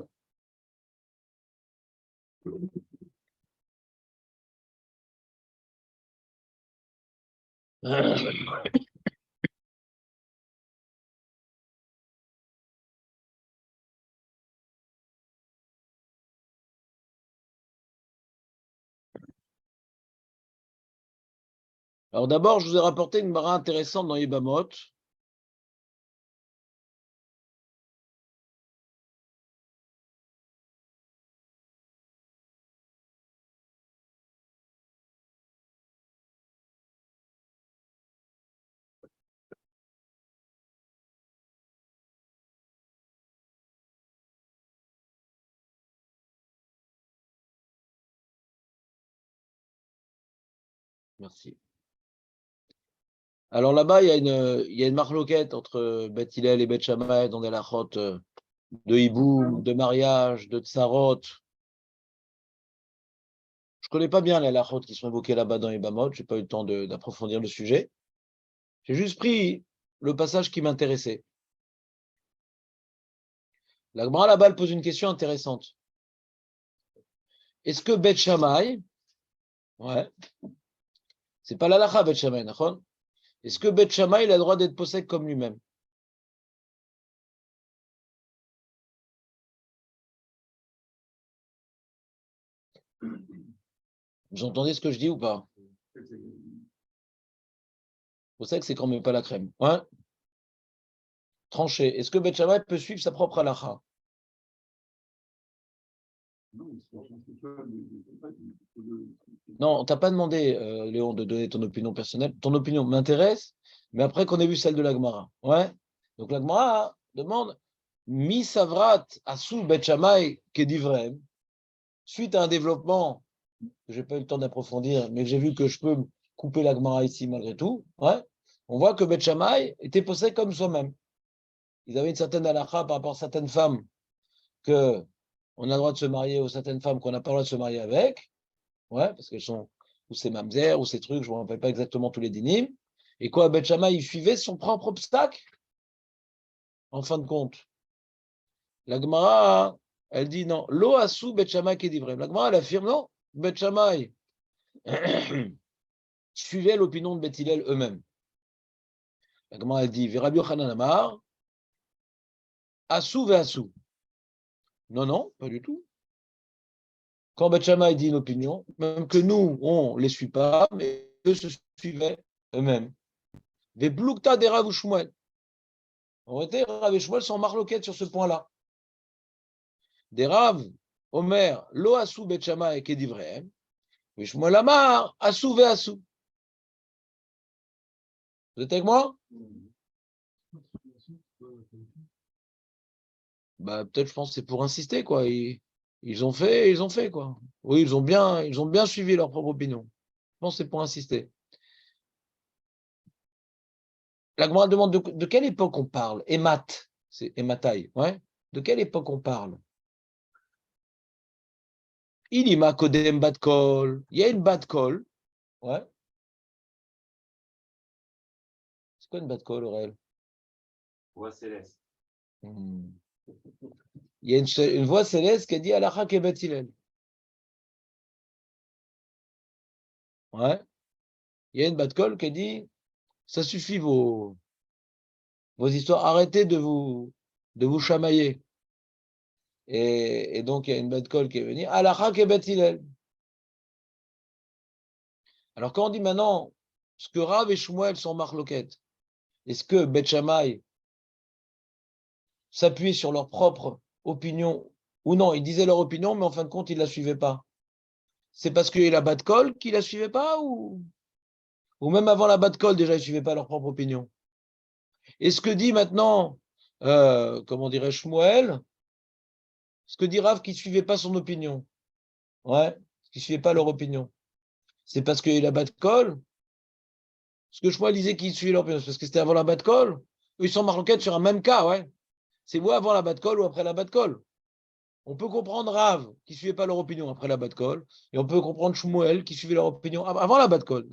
Alors d'abord, je vous ai rapporté une mara intéressante dans Yebamot. Merci. Alors là-bas, il y a une marloquette entre Beth Hillel et Beth Shammai dans des lachot de hiboum, de mariage, de tsarot. Je ne connais pas bien les lachot qui sont évoqués là-bas dans Yebamot. Je n'ai pas eu le temps d'approfondir le sujet. J'ai juste pris le passage qui m'intéressait. La Gemara là-bas, elle pose une question intéressante. Est-ce que Beth Shammai, ouais, c'est pas l'alacha Beth Shammai, d'accord? Est-ce que Beth Shammai il a le droit d'être possède comme lui-même? Vous entendez ce que je dis ou pas? Possède, c'est quand même pas la crème. Ouais. tranché. Est-ce que Beth Shammai peut suivre sa propre halakha? Non, on t'a pas demandé, Léon, de donner ton opinion personnelle. Ton opinion m'intéresse, mais après qu'on ait vu celle de la Gemara. Ouais. Donc la Gemara demande Mi Savrat Asou Beth Shammai Kedivrem, suite à un développement que je n'ai pas eu le temps d'approfondir, mais que j'ai vu que je peux couper la Gemara ici malgré tout. Ouais. On voit que Beth Shammai était posé comme soi-même. Ils avaient une certaine halakha par rapport à certaines femmes que on a le droit de se marier ou certaines femmes qu'on n'a pas le droit de se marier avec. Ouais, parce qu'elles sont, ou c'est mamzer, ou ces trucs, je ne me rappelle pas exactement tous les dynimes. Et quoi, Beth Shammai, il suivait son propre obstacle, en fin de compte. La Gemara, elle dit non, lo asu Beth Shammai kedivrem. La Gemara, elle affirme non, Beth Shammai suivait l'opinion de Beth Hillel eux-mêmes. La Gemara, elle dit, Rabbi Yochanan Amar, asu ve asu. Non, non, pas du tout. Quand Beth Shammai dit une opinion, même que nous, on ne les suit pas, mais eux se suivaient eux-mêmes. Des bloukta des Rav ou Shmuel. En réalité, Rav et Shmuel sont marloquettes sur ce point-là. Des Rav, Omer, lo asu Bet Shammai kedivrehem, et Shmuel Amar, asu ve asu. Vous êtes avec moi? Bah, peut-être, je pense, que c'est pour insister, quoi. Ils ont fait, quoi. Oui, ils ont bien suivi leur propre opinion. Je pense que c'est pour insister. La Gemara demande de quelle époque on parle? Emat, c'est Ematai, ouais. De quelle époque on parle? Ilima kodem bat kol. Il y a une bat kol, ouais. C'est quoi une bat kol, Aurel? Voix céleste. Il y a une voix céleste qui a dit Alakha kebet Hillel. Ouais. Il y a une bat kol qui a dit ça suffit vos histoires, arrêtez de vous chamailler. Et donc, il y a une bat kol qui est venue Alakha kebet Hillel. Alors, quand on dit maintenant, ce que Rav et Shmuel sont marloquettes, est-ce que Bet Shammai s'appuyait sur leur propre opinion ou non? Ils disaient leur opinion, mais en fin de compte, ils ne la suivaient pas. C'est parce qu'il y a la bat kol qu'ils ne la suivaient pas ou même avant la bat kol, déjà, ils ne suivaient pas leur propre opinion? Et ce que dit maintenant, comment dirait Shmuel, ce que dit Rav qui ne suivait pas son opinion, ouais, qui ne suivait pas leur opinion, c'est parce qu'il y a la bat kol. Ce que Shmuel disait qu'ils suivaient leur opinion, c'est parce que c'était avant la bat kol. Eux, ils sont marloquettes sur un même cas, ouais. C'est ou avant la bat kol ou après la bat kol. On peut comprendre Rav qui ne suivait pas leur opinion après la bat kol, et on peut comprendre Shmuel qui suivait leur opinion avant la bat kol.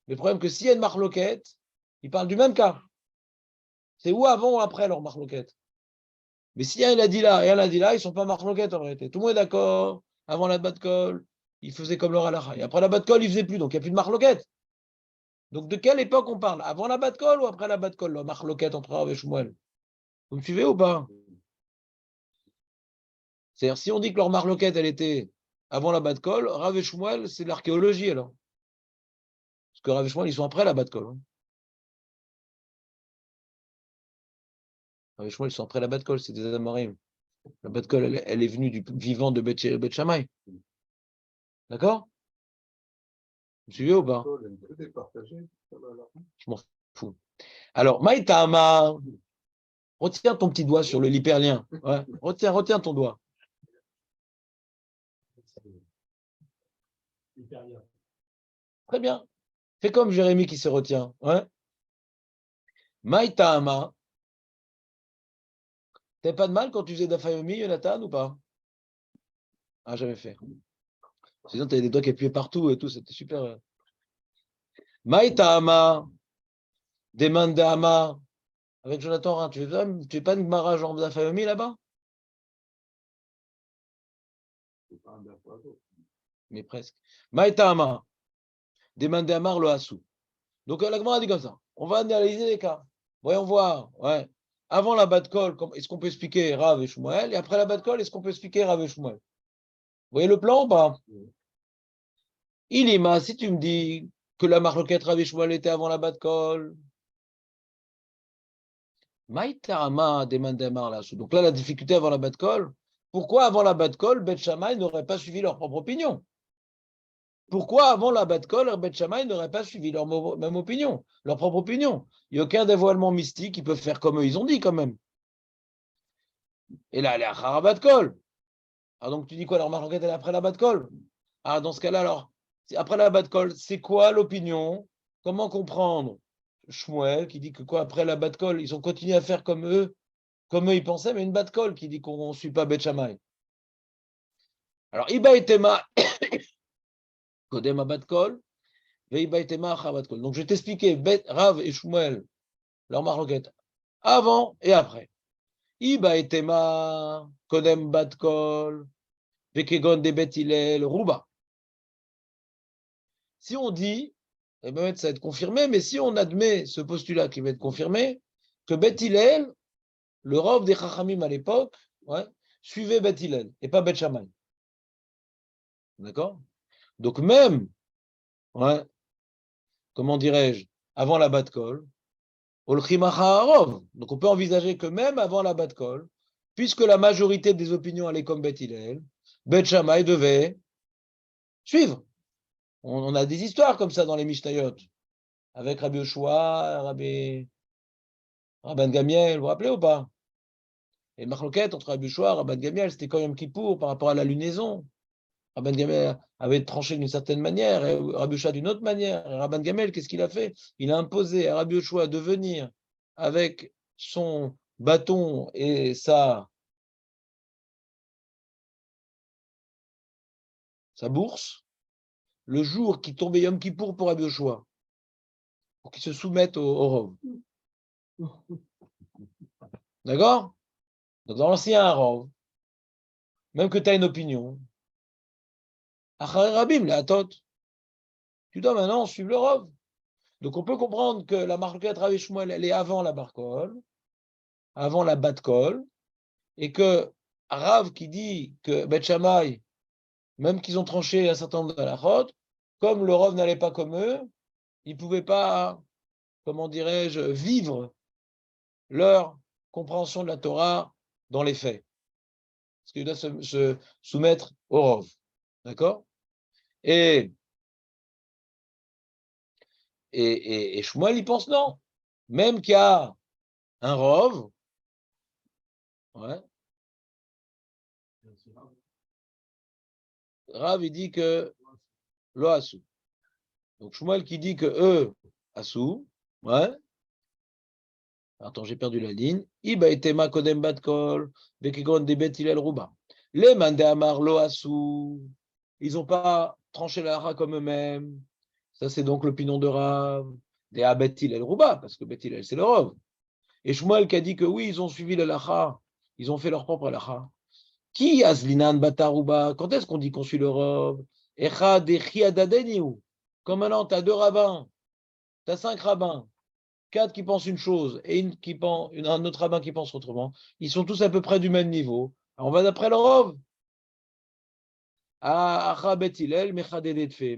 Mais le problème, c'est que s'il y a une marloquette, ils parlent du même cas. C'est ou avant ou après leur marloquette. Mais si un a dit là et un a dit là, ils ne sont pas marloquettes en réalité. Tout le monde est d'accord. Avant la bat kol, ils faisaient comme leur halakha. Et après la bat kol, ils ne faisaient plus, donc il n'y a plus de marloquette. Donc de quelle époque on parle? Avant la bat kol ou après la bat kol? La marloquette entre Rav et Shmuel. Vous me suivez ou pas? C'est-à-dire, si on dit que leur marloquette, elle était avant la bat kol, Rav et Shmuel, c'est de l'archéologie alors. Parce que Rav et Shmuel, ils sont après la bat kol. Hein. Rav et Shmuel, ils sont après la bat kol, c'est des Amorim. La bat kol, elle est venue du vivant de Bet Shammai. D'accord? Vous me suivez ou pas? Je m'en fous. Alors, Maïtama, retiens ton petit doigt sur le l'hyperlien. Ouais. Retiens ton doigt. Très bien. Fais comme Jérémie qui se retient. Ouais. Maïtama. T'avais pas de mal quand tu faisais d'Afayomi, Jonathan, ou pas? Ah, j'avais fait. Sinon, tu avais des doigts qui appuyaient partout et tout, c'était super. Maïtama. Demandama. Avec Jonathan, hein, tu fais pas une marage en d'Afayomi là-bas? Mais presque. Maïtama. Demandama lo asu. Donc, la Gemara dit comme ça. On va analyser les cas. Voyons voir. Ouais. Avant la bat kol, est-ce qu'on peut expliquer Rav et Shmuel? Et après la bat kol, est-ce qu'on peut expliquer Rav et Shmuel? Vous voyez le plan ou pas? Ilima, si tu me dis que la marloquette Rav et Shmuel était avant la bat kol, Maïtarama demandemar là. Donc là, la difficulté avant la bat call. Pourquoi avant la bat call, Bet Shammai n'aurait pas suivi leur propre opinion? Pourquoi avant la bat call, Bet Shammai n'aurait pas suivi leur même opinion, leur propre opinion? Il n'y a aucun dévoilement mystique, ils peuvent faire comme eux, ils ont dit quand même. Et là, elle est à bat call. Alors donc tu dis quoi, leur marloquette, elle est après la bat call? Ah, dans ce cas-là, alors, après la bat call, c'est quoi l'opinion? Comment comprendre Shmuel qui dit que quoi, après la bat call, ils ont continué à faire comme eux ils pensaient, mais une bat call qui dit qu'on ne suit pas Bet Shammai. Alors, Iba et Tema, Kodem a bat call, Veiba et Tema a bat call. Donc, je vais t'expliquer Rav et Shmuel, leur marloquette, avant et après. Iba et Tema, Kodem bat call, Vekegon de Bet Hillel, Ruba. Si on dit, ça va être confirmé, mais si on admet ce postulat qui va être confirmé, que Bet Hillel, le Rav des Chachamim à l'époque, suivait Bet Hillel et pas Bet Shammai. D'accord? Donc même, comment dirais-je, avant la bat call, donc on peut envisager que même avant la bat call, puisque la majorité des opinions allaient comme Bet Hillel, Bet Shammai devait suivre. On a des histoires comme ça dans les Mishnayot, avec Rabbi Yoshua, Rabban Gamiel, vous vous rappelez ou pas? Et Machloket entre Rabbi Yoshua et Rabban Gamiel, c'était quand même Kippour par rapport à la lunaison. Rabban Gamel avait tranché d'une certaine manière, et Rabbi Yoshua d'une autre manière. Et Rabban Gamel, qu'est-ce qu'il a fait? Il a imposé à Rabbi Yoshua de venir avec son bâton et sa bourse le jour qui tombait Yom Kippour pour Rabbi Yoshua, pour qu'il se soumette au Rov. D'accord? Donc dans l'ancien Rov, même que tu as une opinion, Achare Rabim, la Hatot, tu dois maintenant suivre le Rov. Donc on peut comprendre que la marquette Rabbi Shmuel, elle est avant la barcole, avant la bat-call, et que Rav qui dit que Bet Shammai, même qu'ils ont tranché un certain nombre de halachot, comme le Rav n'allait pas comme eux, ils ne pouvaient pas, comment dirais-je, vivre leur compréhension de la Torah dans les faits. Parce qu'ils doivent se soumettre au Rav. D'accord? Et Shmuel, il pense non. Même qu'il y a un Rav, Rav, il dit que lo asou. Donc Shmuel qui dit que eux, asou, attends, j'ai perdu la ligne. Iba etema kodem bat kol, vekigon de bet hilel ruba. Les mandé amar lo asou. Ils n'ont pas tranché la hara comme eux-mêmes. Ça, c'est donc l'opinion de Rav. Des abet hilel ruba, parce que bet hilel, c'est le Rav. Et Shmuel qui a dit que oui, ils ont suivi la lacha. Ils ont fait leur propre lacha. Qui azlinan bataruba? Quand est-ce qu'on dit qu'on suit le Rav? Echa de chiadadeniu. Comme maintenant, tu as 2 rabbins, tu as 5 rabbins, 4 qui pensent une chose et un autre rabbin qui pense autrement. Ils sont tous à peu près du même niveau. Alors on va d'après le Rav.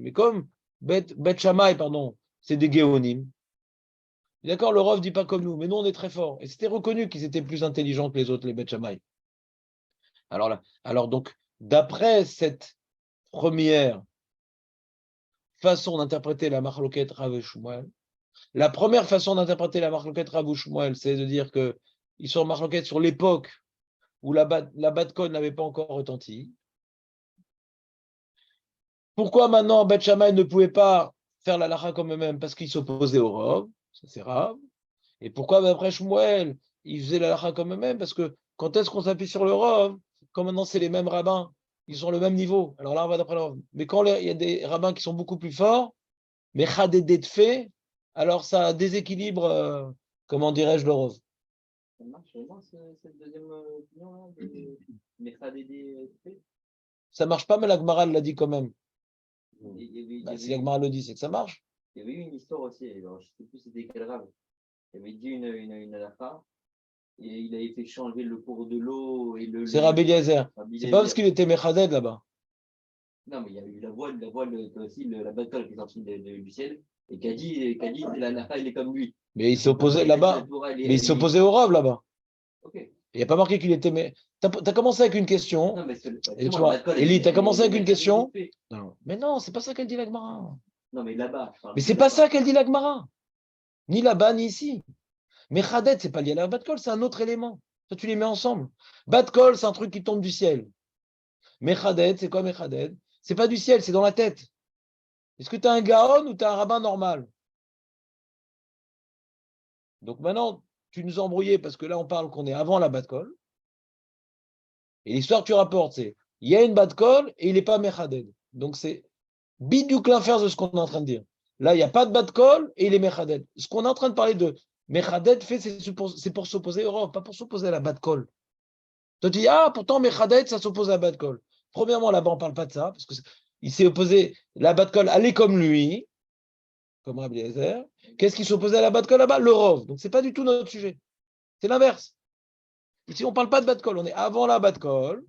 Mais comme Bet Shammai, pardon, c'est des Géonim. D'accord, le Rav ne dit pas comme nous, mais nous on est très forts. Et c'était reconnu qu'ils étaient plus intelligents que les autres, les Bet Shammai. Alors donc, d'après cette première façon d'interpréter la Marloquette Rav et Shmuel, la première façon d'interpréter la Marloquette Rav et Shmuel, c'est de dire qu'ils sont Marloquette sur l'époque où la Bat-Kon n'avait pas encore retenti. Pourquoi maintenant Bet Shammai ne pouvait pas faire la lacha comme eux-mêmes? Parce qu'ils s'opposaient au Rav, ça c'est Rav. Et pourquoi après Shmuel, ils faisaient la lacha comme eux-mêmes? Parce que quand est-ce qu'on s'appuie sur le Rav? Comme maintenant c'est les mêmes rabbins, ils sont le même niveau. Alors là on va d'après le Rav. Mais quand il y a des rabbins qui sont beaucoup plus forts, mais Chadédé de fait, alors ça déséquilibre, comment dirais-je, le Rav. Ça marche vraiment cette deuxième opinion là, de Chadédé de fait? Ça marche pas, mais la Gemara l'a dit quand même. Si la Il Gemara le dit, c'est que ça marche. y avait eu une histoire aussi, alors, je ne sais plus c'était quel rave. Il avait dit une halakha, et il avait fait changer le cours de l'eau et le. C'est Rabbi Eliezer. C'est pas parce qu'il était Mechaded là-bas. Non, mais il y a eu la voile aussi, la battle qui est sortie du ciel, et qui a dit la halakha, il est comme lui. Mais il s'est opposé là-bas. Mais il s'est opposé au Rav là-bas. Ok. Il n'y a pas marqué qu'il était. Mais tu as commencé avec une question. Non, mais Et tu vois, Elie, tu as commencé avec une question. Non. Mais non, c'est pas ça qu'elle dit l'Agmara. Non, mais là-bas. Mais c'est pas ça qu'elle dit l'Agmara. Ni là-bas, ni ici. Mais Khadet, c'est pas lié à la Batkol, c'est un autre élément. Toi, tu les mets ensemble. Batkol, c'est un truc qui tombe du ciel. Mechadet, c'est quoi Mechadet? C'est pas du ciel, c'est dans la tête. Est-ce que tu as un Gaon ou tu as un rabbin normal? Donc maintenant, tu nous as embrouillé parce que là, on parle qu'on est avant la Batkol. Et l'histoire que tu rapportes, c'est il y a une Batkol et il n'est pas Mechadet. Donc c'est bidouc l'inverse de ce qu'on est en train de dire. Là, il n'y a pas de Batkol et il est Mechadet. Ce qu'on est en train de parler de Mechadet, c'est pour s'opposer au Rav, pas pour s'opposer à la Batkol. Toi, tu dis, ah, pourtant, Mechadet, ça s'oppose à la Batkol. Premièrement, là-bas, on ne parle pas de ça, parce qu'il s'est opposé, la Batkol, elle est comme lui, comme Rabbi Eliezer. Qu'est-ce qui s'opposait à la Batkol là-bas? Le Rov. Donc, ce n'est pas du tout notre sujet. C'est l'inverse. Ici, on ne parle pas de Batkol, on est avant la Batkol.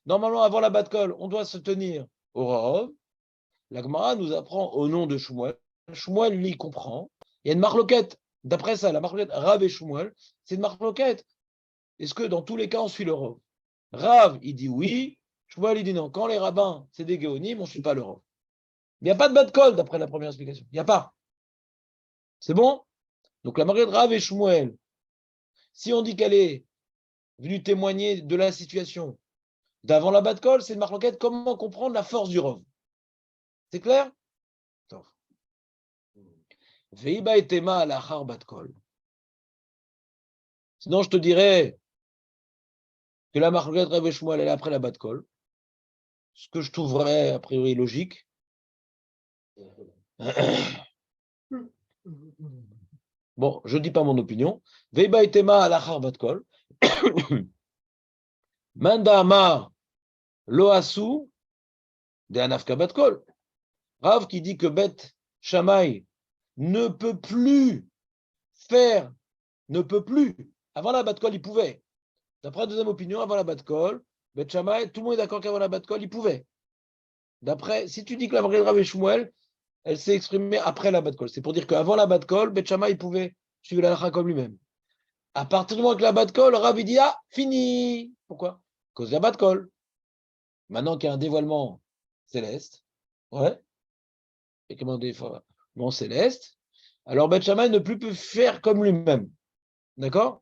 Normalement, avant la Batkol, on doit se tenir au Rov. La Gemara nous apprend au nom de Shmuel. Shmuel, lui, comprend. Il y a une marloquette. D'après ça, la marloquette Rav et Shmuel, c'est une marloquette. Est-ce que dans tous les cas, on suit le Rov? Rav, il dit oui. Shmuel, il dit non. Quand les rabbins, c'est des géonimes, on ne suit pas le Rov. Il n'y a pas de Batkol d'après la première explication. Il n'y a pas. C'est bon? Donc la marloquette Rav et Shmuel, si on dit qu'elle est venue témoigner de la situation d'avant la Batkol, c'est une marloquette. Comment comprendre la force du Rov? C'est clair? Veiba et Tema à la Batkol. Sinon, je te dirais que la marloquette Rav et Shmuel, elle est après la Batkol. Ce que je trouverais a priori logique. Bon, je ne dis pas mon opinion. Veiba et Tema à la Batkol. Manda Amar Loasu de Anafka Batkol. Rav qui dit que Bet Shammai ne peut plus faire, ne peut plus. Avant la Batkol, il pouvait. D'après la deuxième opinion, avant la Batkol, Bet Shammai, tout le monde est d'accord qu'avant la Batkol, il pouvait. D'après, si tu dis que la vraie Rav et Shmuel, elle s'est exprimée après la Batkol. C'est pour dire qu'avant la Batkol, Bet Shammai, il pouvait suivre la halakha comme lui-même. À partir du moment que la Batkol, Rav il dit ah, fini. Pourquoi? À cause de la Batkol. Maintenant qu'il y a un dévoilement céleste, ouais, et comment un dévoilement céleste, alors Bet Shammai ne plus peut faire comme lui-même. D'accord?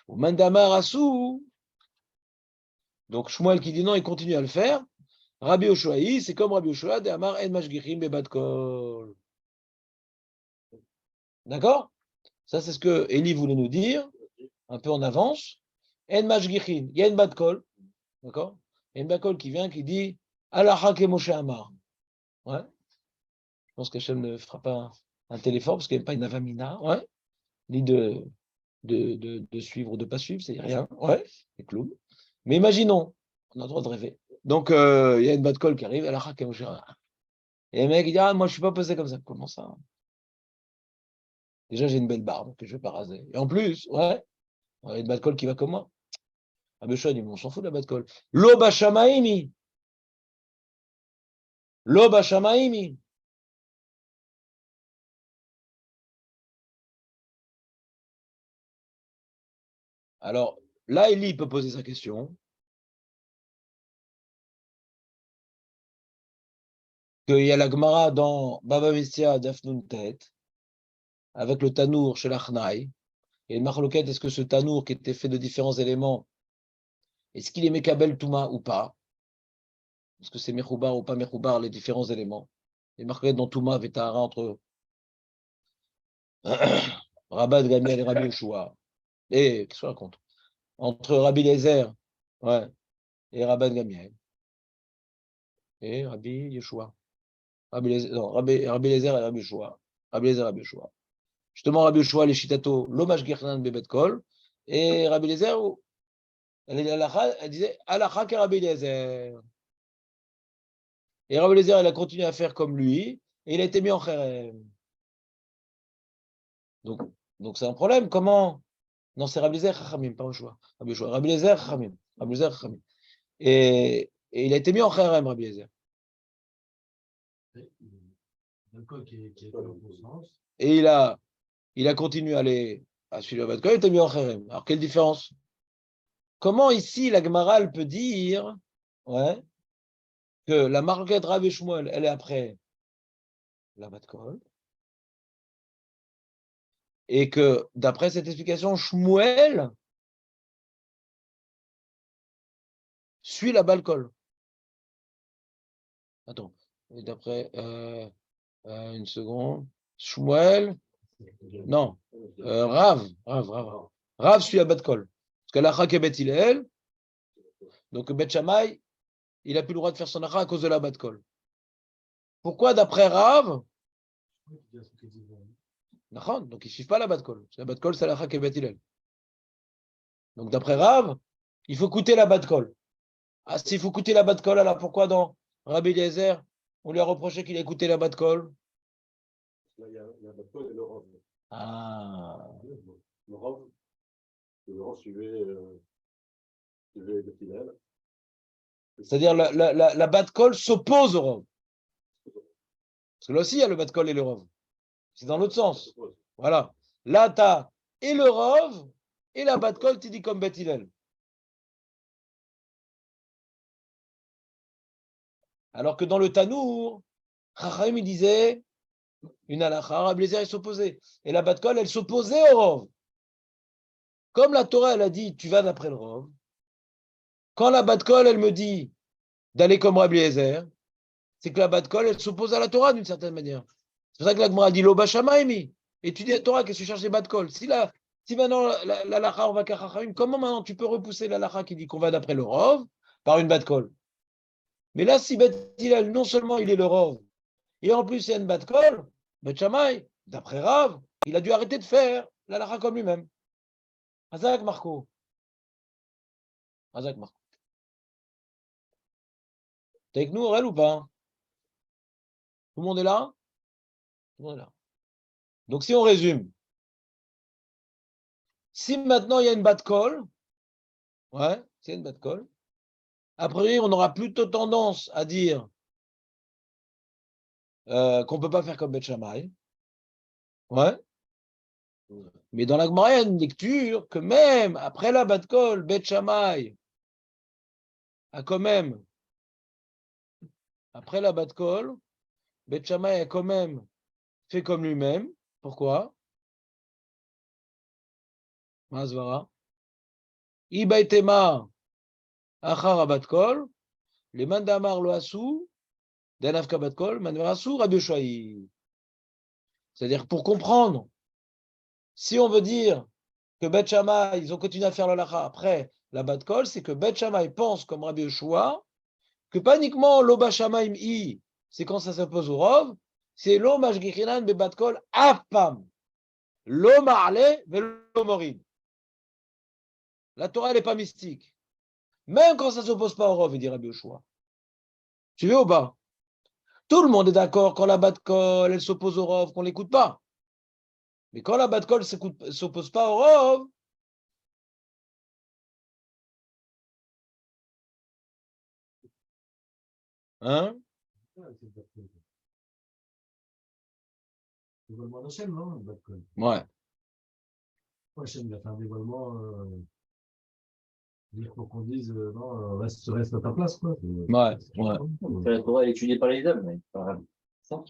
Ou Mandamar Asou. Donc Shmuel qui dit non, il continue à le faire. Rabbi Oshuaï, c'est comme Rabbi Oshua de Amar En Mashgichim Bebatkol. D'accord? Ça, c'est ce que Eli voulait nous dire, un peu en avance. En Mashgichim, il y a une Batkol. D'accord? Il y a une Batkol qui vient, qui dit Allah ke Moshe Amar. Ouais. Je pense qu'Hachem ne fera pas un téléphone parce qu'il n'y a pas une avamina. Ouais. Ni de suivre ou de ne pas suivre, c'est rien. Ouais. C'est clown. Mais imaginons, on a le droit de rêver. Donc, il y a une Batkol qui arrive, Allah ke Moshe Amar. Et le mec, il dit ah, moi, je ne suis pas posé comme ça. Comment ça? Déjà, j'ai une belle barbe que je ne vais pas raser. Et en plus, ouais, il y a une Batkol qui va comme moi. Ah, mais on s'en fout de la Batkol. Loba Shamaimi. Loba Shamaimi. Alors, là, Eli peut poser sa question. Qu'il y a la Gemara dans Baba Messia d'Afnun Tet, avec le Tanour chez l'Achnaï. Et le Marloquet, est-ce que ce Tanour qui était fait de différents éléments, est-ce qu'il est Mekabel Touma ou pas? Est-ce que c'est Mechoubar ou pas Mechoubar, les différents éléments? Et Marloquet dans Touma avait Tahara entre Rabat Gamiel et Rabbi Yoshua. Et qu'est-ce qu'on raconte? Entre Rabbi Lezer, ouais, et Rabat Gamiel. Et Rabbi Yoshua. Rabbi Lezer et Rabbi Yoshua. Rabbi Lezer et Rabbi Yoshua. Justement, Rabbi Yoshua, les Shitato, l'hommage Girnan Bebet Kol, et Rabbi Lezer, elle disait Alacha ke Rabbi Lezer. Et Rabbi Lezer, il a continué à faire comme lui, et il a été mis en Kherem. Donc c'est un problème. Comment? Non, c'est Rabbi Lezer Chachamim, pas Yoshua. Rabbi Lezer Chachamim. Rabbi Lezer Chachamim. Et il a été mis en Kherem, Rabbi Lezer. L'alcool qui est dans le bon sens. Et il a il a continué à suivre la Bat-Kol, il était mis en Kherem. Alors, quelle différence? Comment ici, la Gemara, elle peut dire que la marquette Rav et Shmuel, elle est après la Bat-Kol, et que, d'après cette explication, Shmuel suit la Bat-Kol. Attends, d'après, une seconde, Shmuel, non, Rav suit la Bat-Kol. Parce que l'Acha est Bet Hillel, donc Bet Shammai, il n'a plus le droit de faire son Acha à cause de la Bat-Kol. Pourquoi d'après Rav? Donc ils ne suivent pas la Bat-Kol. La Bat-Kol, c'est l'Acha est Bet Hillel. Donc d'après Rav, il faut écouter la Bat-Kol. Ah, s'il faut écouter la Bat-Kol, alors pourquoi dans Rabbi Eliezer, on lui a reproché qu'il a écouté la Bat-Kol? Là, il y a la Bat-Kol et le Rav. Ah. Le Rav suivait Bet Hillel. C'est-à-dire la Bat-Kol s'oppose au Rav. Parce que là aussi, il y a le Bat-Kol et le Rav. C'est dans l'autre sens. Voilà. Là, tu as et le Rav et la Bat-Kol, tu dis comme Bet Hillel. Alors que dans le Tanour, Chachamim, il disait une halakha, Rabbi Eliezer, il s'opposait. Et la Bat-Kol, elle s'opposait au Rav. Comme la Torah, elle a dit, tu vas d'après le Rav. Quand la Bat-Kol, elle me dit d'aller comme Rabbi Eliezer, c'est que la Bat-Kol, elle s'oppose à la Torah d'une certaine manière. C'est pour ça que la Gemara dit Lo Bashamaimi. Étudie la Torah, qu'est-ce que tu cherches les Bat-Kol? Si maintenant la halakha, on va qu'à Chachamim, comment maintenant tu peux repousser la halakha qui dit qu'on va d'après le Rav par une Bat-Kol? Mais là, si Bet Hillel, non seulement il est le Rav, et en plus il y a une Bat-Kol, Bet Shammai, d'après Rav, il a dû arrêter de faire la halakha comme lui-même. Hazak Marco. Hazak Marco. T'es avec nous, Aurel, ou pas? Tout le monde est là? Tout le monde est là. Donc, si on résume, si maintenant il y a une Bat-Kol, c'est une Bat-Kol, a priori, on aura plutôt tendance à dire qu'on ne peut pas faire comme Bet Shammai. Mais dans la Gemara, il y a une lecture que même après la Bat-Kol, Bet Shammai a quand même, après la Bat-Kol, Bet Shammai a quand même fait comme lui-même. Pourquoi? Mazvara. Ibaitema achar Bat-Kol, les mandamar lo asu, denafka Bat-Kol, mandamar asu Rabbi Yoshai. C'est-à-dire, pour comprendre, si on veut dire que Bet Shammai, ils ont continué à faire le lacha après la Bat-Kol, c'est que Bet Shammai pense comme Rabbi Yoshua, que pas uniquement l'Oba Shamaim I, c'est quand ça s'oppose au Rov, c'est l'Oma Shgichinan be Bat-Kol Afpam. L'Oma Ale ve l'Omorid. La Torah, elle n'est pas mystique. Même quand ça ne s'oppose pas au Rov, il dit Rabbi Yoshua. Tu veux ou pas? Tout le monde est d'accord quand la Bat-Kol, elle s'oppose au Rov, qu'on ne l'écoute pas. Mais quand la Bat-Kol ne s'oppose pas au Rov, hein? Dévoilement d'Hachem, non? Bat-Kol. Ouais. Hachem, il a fait un dévoilement. Pour qu'on dise, non, reste à ta place, quoi. Ouais. La Torah est étudiée par les hommes, mais pas ça.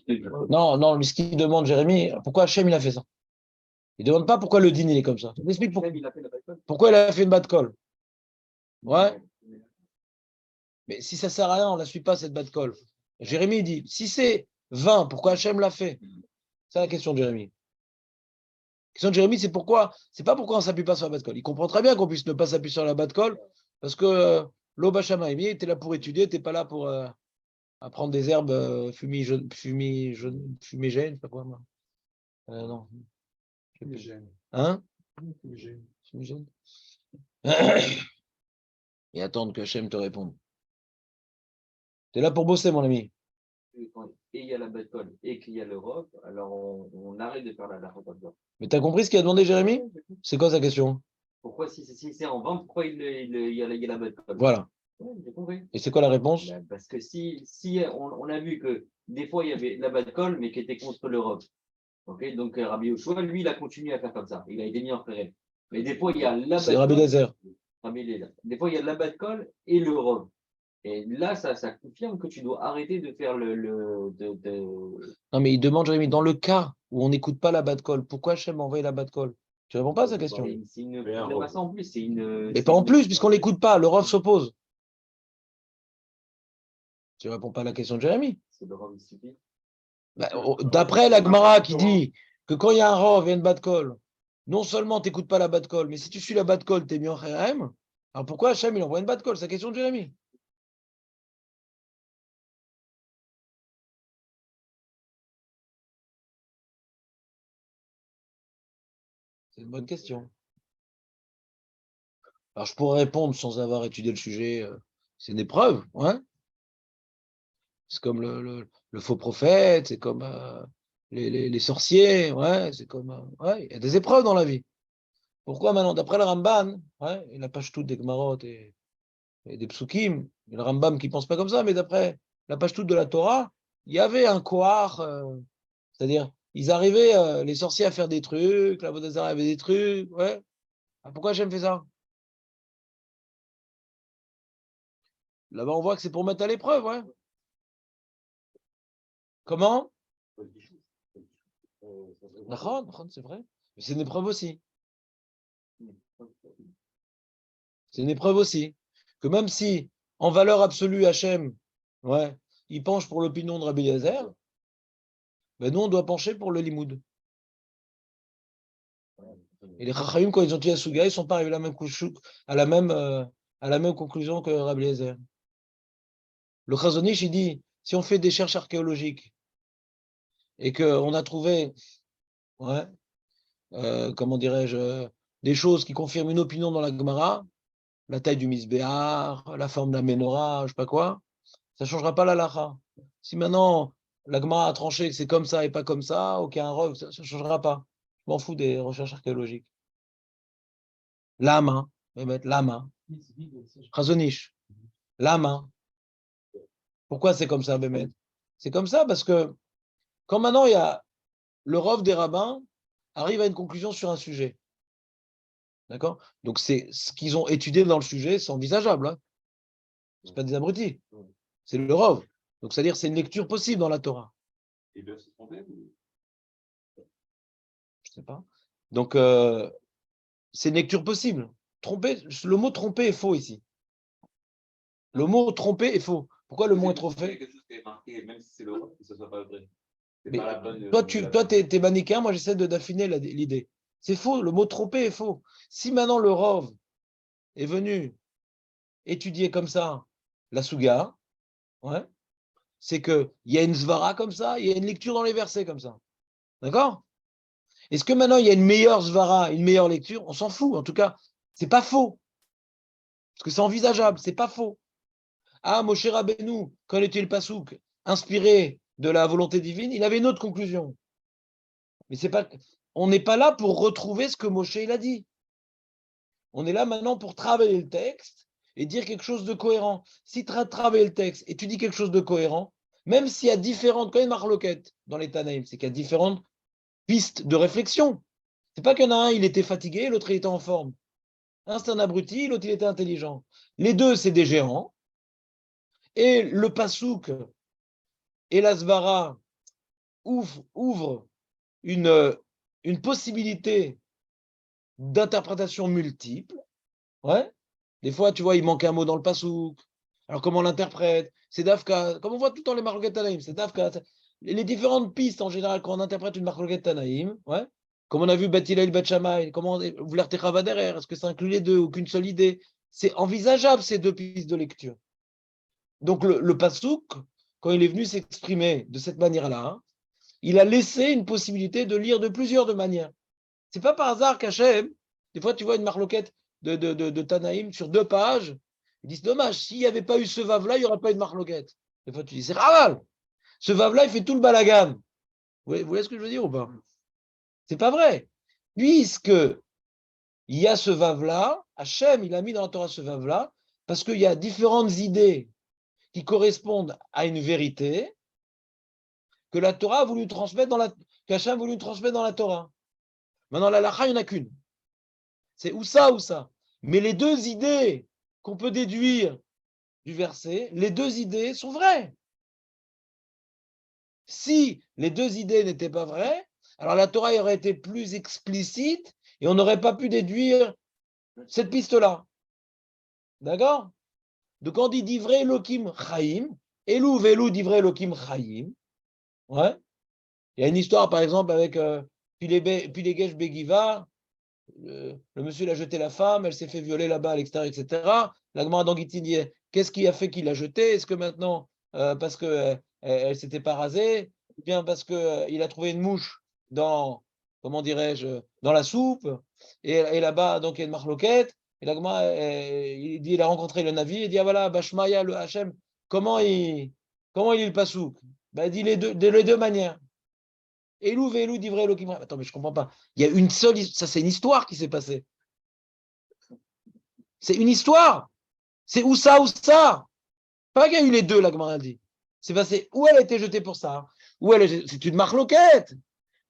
Non, mais ce qu'il demande, Jérémy, pourquoi Hachem il a fait ça? Il ne demande pas pourquoi le din il est comme ça. Il explique pourquoi il a fait une Bat-Kol. Ouais. Mais si ça ne sert à rien, on ne la suit pas, cette Bat-Kol. Jérémy dit, si c'est 20, pourquoi Hachem l'a fait? C'est la question de Jérémy. La question de Jérémy, c'est pourquoi, c'est pas pourquoi on ne s'appuie pas sur la Bat-Kol. Il comprend très bien qu'on puisse ne pas s'appuyer sur la Bat-Kol, parce que l'Oba Shamaim, tu es là pour étudier, tu n'es pas là pour apprendre des herbes fumigènes, je sais pas quoi, moi. Non. Hein? Fumigène. Et attendre que Hachem te réponde. Tu es là pour bosser, mon ami. Et il y a la Bat-Kol et qu'il y a l'Europe, alors on arrête de faire la Bat-Kol. Mais tu as compris ce qu'il a demandé, Jérémy? C'est quoi sa question? Pourquoi, si c'est en vente, pourquoi il y a la Bat-Kol? Voilà. Ouais, j'ai compris. Et c'est quoi la réponse? Parce que si on a vu que des fois il y avait la Bat-Kol, mais qui était contre l'Europe. Ok, donc Rabbi Yoshua, lui, il a continué à faire comme ça. Il a été mis en frère. Mais des fois, il y a C'est Rabbi Eliezer. Des fois, il y a l'abat de Kol et le Rov. Et là, ça confirme que tu dois arrêter de faire Non, mais il demande, Jérémy, dans le cas où on n'écoute pas la bas de colle, pourquoi Hachem m'a envoyé la bas de colle? Tu réponds pas à sa question. C'est une. Mais un On n'a Rov. pas ça en plus. C'est une. Mais pas en plus, puisqu'on l'écoute pas, le Rov s'oppose. Tu réponds pas à la question de Jérémy. C'est le Rov, il suffit. Bah, d'après la Gemara qui dit que quand il y a un Rov et une bas de colle, non seulement tu n'écoutes pas la bas de colle, mais si tu suis la bas de colle, tu es mis en Kherem. Alors pourquoi Hachem il envoie une bas de colle? C'est la question de Jérémy. C'est une bonne question. Alors, je pourrais répondre sans avoir étudié le sujet. C'est une épreuve, ouais. C'est comme le faux prophète, c'est comme les sorciers, ouais. C'est comme, ouais, il y a des épreuves dans la vie. Pourquoi maintenant? D'après le Ramban, ouais, il n'a pas tout des Gemarot et des psukim, il y a le Rambam qui ne pense pas comme ça, mais d'après la page toute de la Torah, il y avait un kohar, c'est-à-dire, ils arrivaient, les sorciers, à faire des trucs, la Vodazara avait des trucs, ouais. Ah, pourquoi j'aime faire ça? Là-bas, on voit que c'est pour mettre à l'épreuve, ouais. Comment? D'accord, c'est vrai. Mais c'est une épreuve aussi. C'est une épreuve aussi. Que même si, en valeur absolue, Hachem, ouais, il penche pour l'opinion de Rabbi Eliezer, ben nous, on doit pencher pour le limoud. Et les Chachamim, quand ils ont dit à Suga, ils ne sont pas arrivés à la même conclusion que Rabbi Eliezer. Le Chazon Ish, il dit, si on fait des recherches archéologiques et qu'on a trouvé, ouais, comment dirais-je, des choses qui confirment une opinion dans la Gemara, la taille du misbéar, la forme de la menorah, je ne sais pas quoi, ça ne changera pas la lacha. Si maintenant la Gemara a tranché que c'est comme ça et pas comme ça, aucun rov, ça ne changera pas. Je m'en fous des recherches archéologiques. Lama, Lama, Chazonish, Lama. Pourquoi c'est comme ça, Bémet? C'est comme ça parce que quand maintenant il y a le rov des rabbins arrive à une conclusion sur un sujet. D'accord? Donc c'est ce qu'ils ont étudié dans le sujet, c'est envisageable. Hein, c'est pas des abrutis. C'est le rov. Donc c'est-à-dire c'est une lecture possible dans la Torah. Il doit se tromper. Je sais pas. Donc c'est une lecture possible. Tromper, le mot tromper est faux ici. Le mot tromper est faux. Pourquoi le mot est trop fait? Quelque chose qui est marqué, même si c'est le roi, que ce soit pas vrai. C'est Mais pas la bonne. toi, t'es manichéen, moi j'essaie d'affiner l'idée. C'est faux, le mot tromper est faux. Si maintenant le Rov est venu étudier comme ça la Souga, ouais, c'est qu'il y a une Svara comme ça, il y a une lecture dans les versets comme ça. D'accord? Est-ce que maintenant il y a une meilleure Svara, une meilleure lecture? On s'en fout, en tout cas, c'est pas faux. Parce que c'est envisageable, c'est pas faux. Ah, Moshe Rabbeinu, quand il était le Passouk, inspiré de la volonté divine, il avait une autre conclusion. Mais c'est pas, on n'est pas là pour retrouver ce que Moshe il a dit. On est là maintenant pour travailler le texte et dire quelque chose de cohérent. Si tu travailles le texte et tu dis quelque chose de cohérent, même s'il y a différentes, quand il y a une marloquette dans les Tanaïm, c'est qu'il y a différentes pistes de réflexion. C'est pas qu'il y en a un, il était fatigué, l'autre il était en forme. Un c'est un abruti, l'autre il était intelligent. Les deux c'est des géants. Et le Passouk et la Svara ouvrent une possibilité d'interprétation multiple. Ouais. Des fois, tu vois, il manque un mot dans le Passouk. Alors, comment on l'interprète? C'est Dafka. Comme on voit tout le temps les Marloquet Tanaïm, c'est Dafka. Les différentes pistes, en général, quand on interprète une Marloquet Tanaïm, ouais. Comme on a vu Bet Hillel, Bet Shammai, comment vous l'Artechava derrière, est-ce que ça inclut les deux ou qu'une seule idée? C'est envisageable, ces deux pistes de lecture. Donc, le Passouk, quand il est venu s'exprimer de cette manière-là, il a laissé une possibilité de lire de plusieurs manières. C'est pas par hasard qu'Hachem, des fois tu vois une marloquette de Tanaïm sur 2 pages, ils disent dommage, s'il n'y avait pas eu ce vav-là, il n'y aurait pas eu de marloquette. Des fois tu dis c'est Raval, ce vav-là il fait tout le balagan. Vous voyez ce que je veux dire ou pas? C'est pas vrai. Puisque il y a ce vav-là, Hachem il a mis dans la Torah ce vav-là, parce qu'il y a différentes idées qui correspondent à une vérité que la Torah a voulu transmettre qu'Hachem a voulu nous transmettre dans la Torah. Maintenant, la halakha, il n'y en a qu'une. C'est ou ça ou ça. Mais les deux idées qu'on peut déduire du verset, les deux idées sont vraies. Si les deux idées n'étaient pas vraies, alors la Torah aurait été plus explicite et on n'aurait pas pu déduire cette piste-là. D'accord? Donc on dit divrei Elohim Chaim, Elou Velou divrei Elohim Chaim. Ouais. Il y a une histoire, par exemple, avec Pilegesh Begiva. Le monsieur il a jeté la femme, elle s'est fait violer là-bas à l'extérieur, etc. La Gemara d'Anguitine dit qu'est-ce qui a fait qu'il l'a jetée? Est-ce que maintenant, parce qu'elle ne s'était pas rasée, ou bien parce qu'il a trouvé une mouche dans, comment dirais-je, dans la soupe, et là-bas, donc il y a une marloquette, et la Gemara, il dit il a rencontré le navire, il dit ah voilà, Bashmaya, le Hachem, comment il est le pasouk? Ben, il dit de les deux manières. Elou Velou divrei Elohim. Attends, mais je ne comprends pas. Il y a une seule, ça c'est une histoire qui s'est passée. C'est une histoire. C'est ou ça ou ça. Pas qu'il y a eu les deux, la Gemara dit. C'est passé où elle a été jetée pour ça, c'est une marloquette.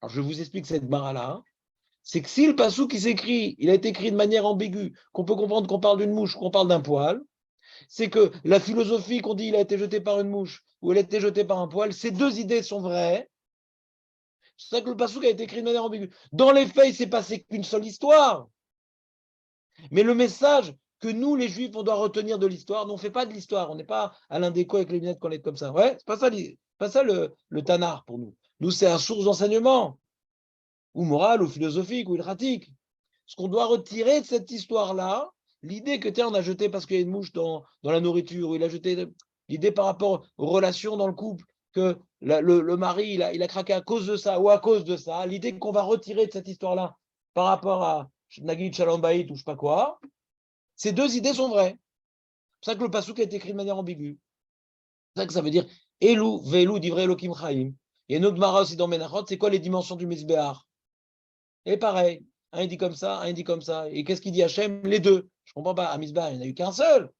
Alors je vous explique cette Gemara-là. Hein. C'est que si le passou qui s'écrit, il a été écrit de manière ambiguë, qu'on peut comprendre qu'on parle d'une mouche, qu'on parle d'un poil, c'est que la philosophie qu'on dit il a été jeté par une mouche ou elle a été jetée par un poil, ces deux idées sont vraies. C'est ça que le passouk a été écrit de manière ambiguë. Dans les faits, il s'est passé qu'une seule histoire. Mais le message que nous, les Juifs, on doit retenir de l'histoire, nous, on ne fait pas de l'histoire. On n'est pas Alain Déco avec les lunettes qu'on est comme ça. Ouais, c'est pas ça le Tanar pour nous. Nous, c'est une source d'enseignement, ou moral, ou philosophique, ou ilratique. Ce qu'on doit retirer de cette histoire-là, l'idée que on a jeté parce qu'il y a une mouche dans la nourriture, ou il a jeté l'idée par rapport aux relations dans le couple, que le mari, il a craqué à cause de ça ou à cause de ça, l'idée qu'on va retirer de cette histoire-là par rapport à Nagid Shalom Bayit ou je sais pas quoi, ces deux idées sont vraies. C'est pour ça que le passouk a été écrit de manière ambiguë. C'est ça que ça veut dire Elou, Velou, divrei Elohim Chaim. Il y a une autre mara aussi dans Menachot, c'est quoi les dimensions du Mizbeach? Et pareil, un il dit comme ça, un il dit comme ça. Et qu'est-ce qu'il dit Hachem? Les deux. Je comprends pas. À Mizbeach, il n'y en a eu qu'un seul.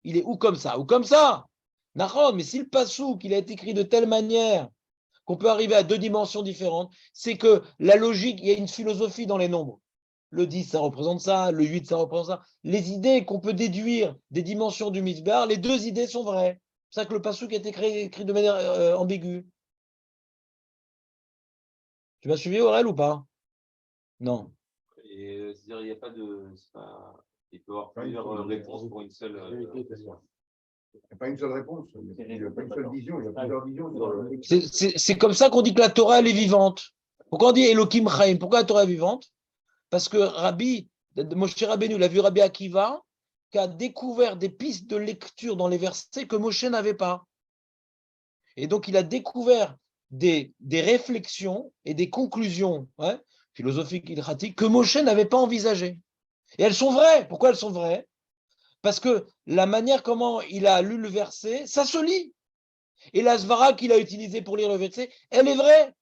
Il est ou comme ça, ou comme ça. Nachon, mais si le passouk il a été écrit de telle manière qu'on peut arriver à deux dimensions différentes, c'est que la logique, il y a une philosophie dans les nombres. Le 10, ça représente ça, le 8, ça représente ça. Les idées qu'on peut déduire des dimensions du Mizbeach, les deux idées sont vraies. C'est ça que le passouk a été écrit de manière ambiguë. Tu m'as suivi, Aurel, ou pas? Non. Et c'est-à-dire, il n'y a pas de. Il peut y avoir plusieurs réponses pour une seule. Il n'y a pas une seule réponse, il n'y a pas une seule vision, il y a plusieurs visions. C'est comme ça qu'on dit que la Torah, elle est vivante. Pourquoi on dit Elohim Chaim? Pourquoi la Torah est vivante? Parce que Moshe Rabbeinu, il a vu Rabbi Akiva, qui a découvert des pistes de lecture dans les versets que Moshe n'avait pas. Et donc, il a découvert des réflexions et des conclusions philosophiques, ilratiques, que Moshe n'avait pas envisagées. Et elles sont vraies. Pourquoi elles sont vraies? Parce que la manière comment il a lu le verset, ça se lit. Et la svara qu'il a utilisée pour lire le verset, elle est vraie.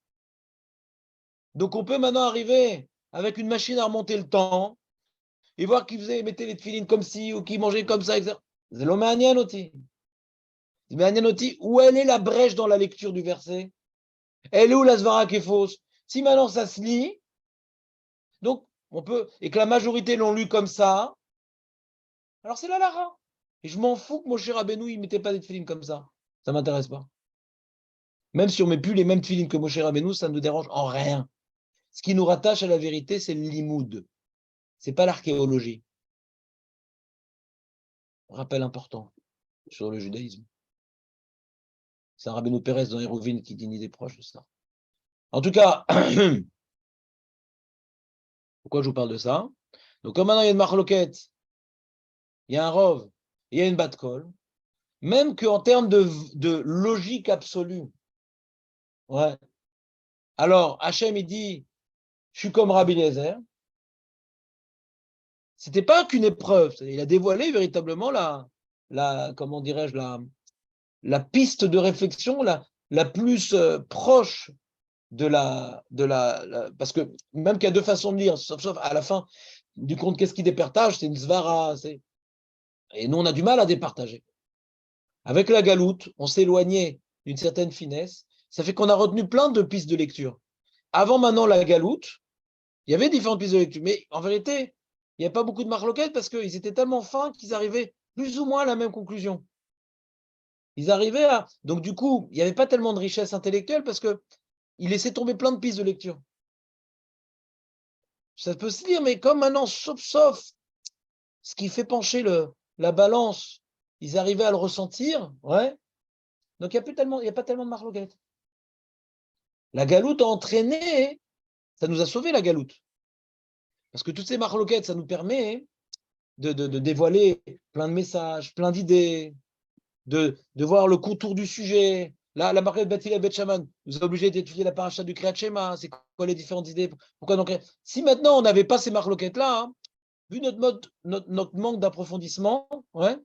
Donc on peut maintenant arriver avec une machine à remonter le temps et voir qu'il mettait les tefilines comme ci ou qu'il mangeait comme ça, etc. C'est l'oméanianoti. Où elle est la brèche dans la lecture du verset? Elle est où la svara qui est fausse? Si maintenant ça se lit, donc on peut, et que la majorité l'ont lu comme ça, alors c'est la lara. Et je m'en fous que Moshe Rabbeinu, il ne mettait pas des tefilines comme ça. Ça ne m'intéresse pas. Même si on ne met plus les mêmes tefilines que Moshe Rabbeinu, ça ne nous dérange en rien. Ce qui nous rattache à la vérité, c'est le limoud. Ce n'est pas l'archéologie. Rappel important sur le judaïsme. C'est un Rabbeinu Pérez dans Hérouvine qui dit ni des proches de ça. En tout cas, pourquoi je vous parle de ça? Donc, comme maintenant il y a une marloquette, il y a un rov, il y a une bat-kol, même qu'en termes de logique absolue, ouais. Alors, Hachem, il dit, je suis comme Rabbi Eliezer. Ce n'était pas qu'une épreuve, il a dévoilé véritablement comment dirais-je, la piste de réflexion la plus proche parce que même qu'il y a deux façons de lire, sauf à la fin du compte, qu'est-ce qui départage? C'est une svara. Et nous, on a du mal à départager. Avec la galoute, on s'est éloigné d'une certaine finesse. Ça fait qu'on a retenu plein de pistes de lecture. avant maintenant la galoute, il y avait différentes pistes de lecture. Mais en vérité, il n'y a pas beaucoup de marloquettes parce qu'ils étaient tellement fins qu'ils arrivaient plus ou moins à la même conclusion. Ils arrivaient à. Donc, du coup, il n'y avait pas tellement de richesse intellectuelle parce qu'ils laissaient tomber plein de pistes de lecture. Ça peut se dire, mais comme maintenant, sauf ce qui fait pencher la balance, ils arrivaient à le ressentir, ouais. Donc, il n'y a pas tellement de marloquettes. La galoute a entraîné, ça nous a sauvé la galoute. Parce que toutes ces marloquettes, ça nous permet de dévoiler plein de messages, plein d'idées, de voir le contour du sujet. Là, la marloquette Beth Hillel et Beth Shammai nous a obligés d'étudier la paracha du Kriyat Shema. C'est quoi les différentes idées? Pourquoi donc, si maintenant on n'avait pas ces marloquettes-là, hein, vu notre manque d'approfondissement, ouais,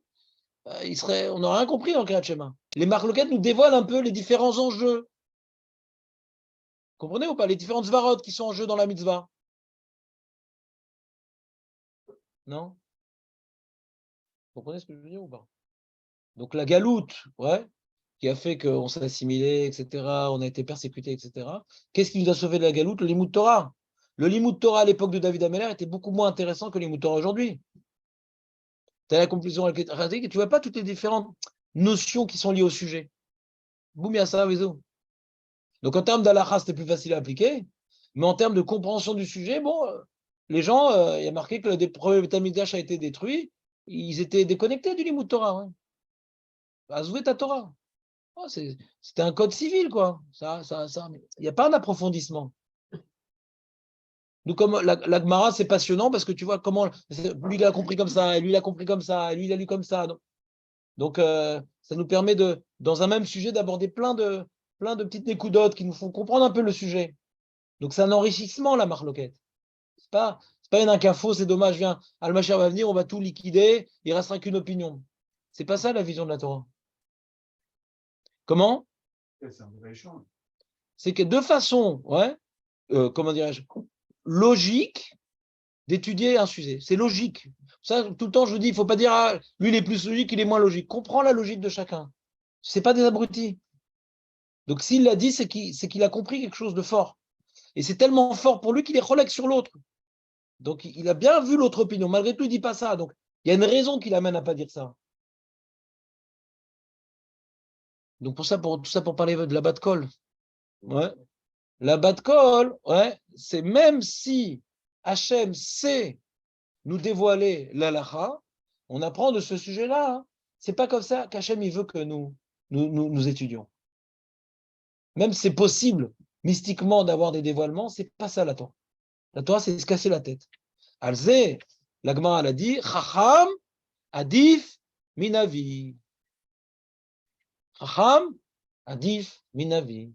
on n'aurait rien compris dans le Kriyat Shema. Les marloquettes nous dévoilent un peu les différents enjeux. Comprenez ou pas? Les différentes svarot qui sont en jeu dans la mitzvah. Non? Vous comprenez ce que je veux dire ou pas? Donc la galoute, ouais, qui a fait qu'on s'est assimilé, etc., on a été persécuté, etc. Qu'est-ce qui nous a sauvé de la galoute? Le Limoud Torah. Le Limoud Torah à l'époque de David Ameller était beaucoup moins intéressant que le Limoud Torah aujourd'hui. Tu as la conclusion et tu ne vois pas toutes les différentes notions qui sont liées au sujet. Boum, ça, bisous. Donc en termes d'halakha, c'était plus facile à appliquer, mais en termes de compréhension du sujet, bon, les gens, il y a marqué que le premier Beth Amikdash a été détruit, ils étaient déconnectés du Limoud Torah. Ouais. Azoué ta Torah. Oh, c'était un code civil, quoi. Il n'y a pas d'approfondissement. Nous, comme la Gemara, c'est passionnant parce que tu vois comment lui, il a compris comme ça, et lui, il a compris comme ça, et lui, il a lu comme ça. Donc ça nous permet dans un même sujet, d'aborder plein de petites découdotes qui nous font comprendre un peu le sujet. Donc c'est un enrichissement, la marloquette. C'est pas une info, c'est dommage, viens, Al-Mashar va venir, on va tout liquider, il ne restera qu'une opinion. C'est pas ça la vision de la Torah. Comment? C'est un vrai échange. C'est que deux façons, ouais, comment dirais-je, logique d'étudier un sujet. C'est logique. Ça, tout le temps, je vous dis, il ne faut pas dire, ah, lui, il est plus logique, il est moins logique. Comprends la logique de chacun. Ce n'est pas des abrutis. Donc, s'il l'a dit, c'est qu'il a compris quelque chose de fort. Et c'est tellement fort pour lui qu'il est relègue sur l'autre. Donc, il a bien vu l'autre opinion. Malgré tout, il ne dit pas ça. Donc, il y a une raison qui l'amène à ne pas dire ça. Donc, tout ça pour parler de la bat kol. Ouais. La bat kol, ouais, c'est même si Hachem sait nous dévoiler l'halakha, on apprend de ce sujet-là. Hein. C'est pas comme ça qu'Hachem il veut que nous étudions. Même si c'est possible mystiquement d'avoir des dévoilements, c'est pas ça la Torah. La Torah, c'est se casser la tête. Alzé, la Gemara elle a dit, Chacham adif minavi. Chacham adif minavi.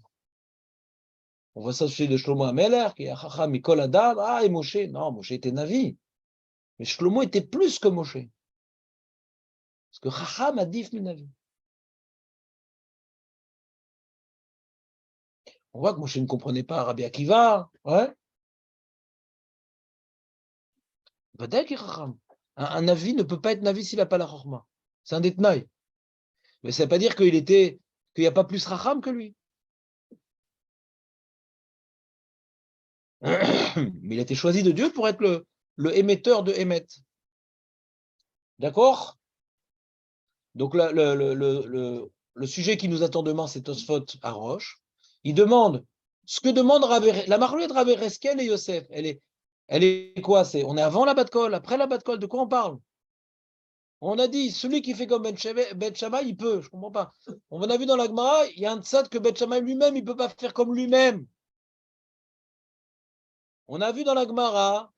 On voit ça au sujet de Shlomo Ameler, qui est Chacham Mikol Adam. Ah, et Moshe. Non, Moshe était Navi. Mais Shlomo était plus que Moshe. Parce que Chacham adif minavi. On voit que Moshe ne comprenait pas Rabbi Akiva. Ouais. Un Navi ne peut pas être Navi s'il n'a pas la Chorma. C'est un détnaï. Mais ça ne veut pas dire qu'il n'y a pas plus Racham que lui. Mais il a été choisi de Dieu pour être le émetteur de Hémet. D'accord? Donc le sujet qui nous attend demain, c'est Tosfot à Roche. Il demande ce que demande la marloquette de Rabbi Reskel et Yosef. Elle est quoi? On est avant la Bat-Kol, après la Bat-Kol, de quoi on parle? On a dit, celui qui fait comme Bet Shammai, il peut, je ne comprends pas. On a vu dans la Gemara, il y a un tzad que Bet Shammai lui-même, il ne peut pas faire comme lui-même. On a vu dans la Gemara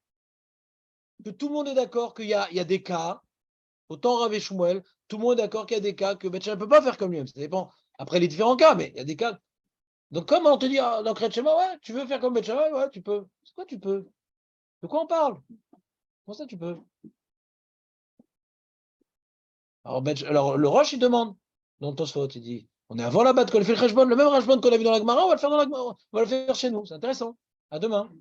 que tout le monde est d'accord qu'il y a des cas, autant Rav et Shmuel, tout le monde est d'accord qu'il y a des cas que Bet Shammai ne peut pas faire comme lui-même. Ça dépend après les différents cas, mais il y a des cas. Donc, comment on te dit dans Kriyat Shema, ouais, tu veux faire comme Bet Shammai, ouais, tu peux. C'est quoi tu peux? De quoi on parle? Comment ça tu peux? Alors le Roche, il demande, dans Tosfot, il dit, on est avant la batte, il fait le Rashbon, le même Rashbon qu'on a vu dans la Gemara, on va le faire dans la Gemara, on va le faire chez nous, c'est intéressant. À demain.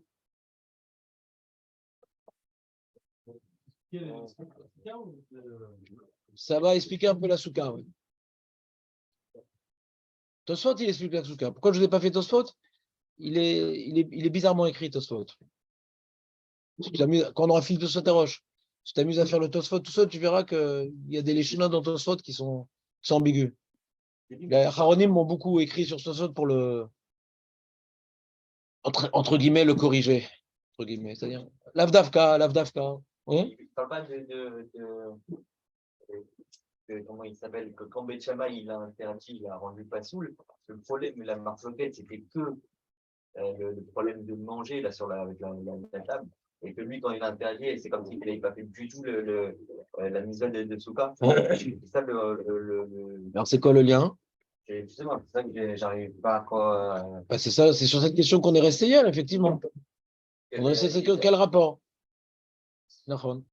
Ça va expliquer un peu la souka, oui. Tosfot, il explique la souka. Pourquoi je ne vous ai pas fait Tosfot? il est bizarrement écrit, Tosfot. Quand on aura fini Tosfot et Roche, si tu t'amuses à faire le Tosfot tout seul, tu verras qu'il y a des léchina dans Tosfot qui sont ambigus. Les Acharonim m'ont beaucoup écrit sur Tosfot pour entre guillemets, le corriger. Entre guillemets, c'est-à-dire, lavdavka. Oui? Il ne parle pas comment il s'appelle, que quand Bet Shammai il a interdit, il a rendu pas soul. Le problème de la marloquette, c'était que le problème de manger là, avec la table. Et que lui, quand il a interdit, c'est comme s'il n'avait pas fait du tout la misole de Souka. C'est ça Alors, c'est quoi le lien? Justement, c'est ça que j'arrive pas à quoi. C'est ça, c'est sur cette question qu'on est resté hier, effectivement. On est resté, quel rapport? Nahon.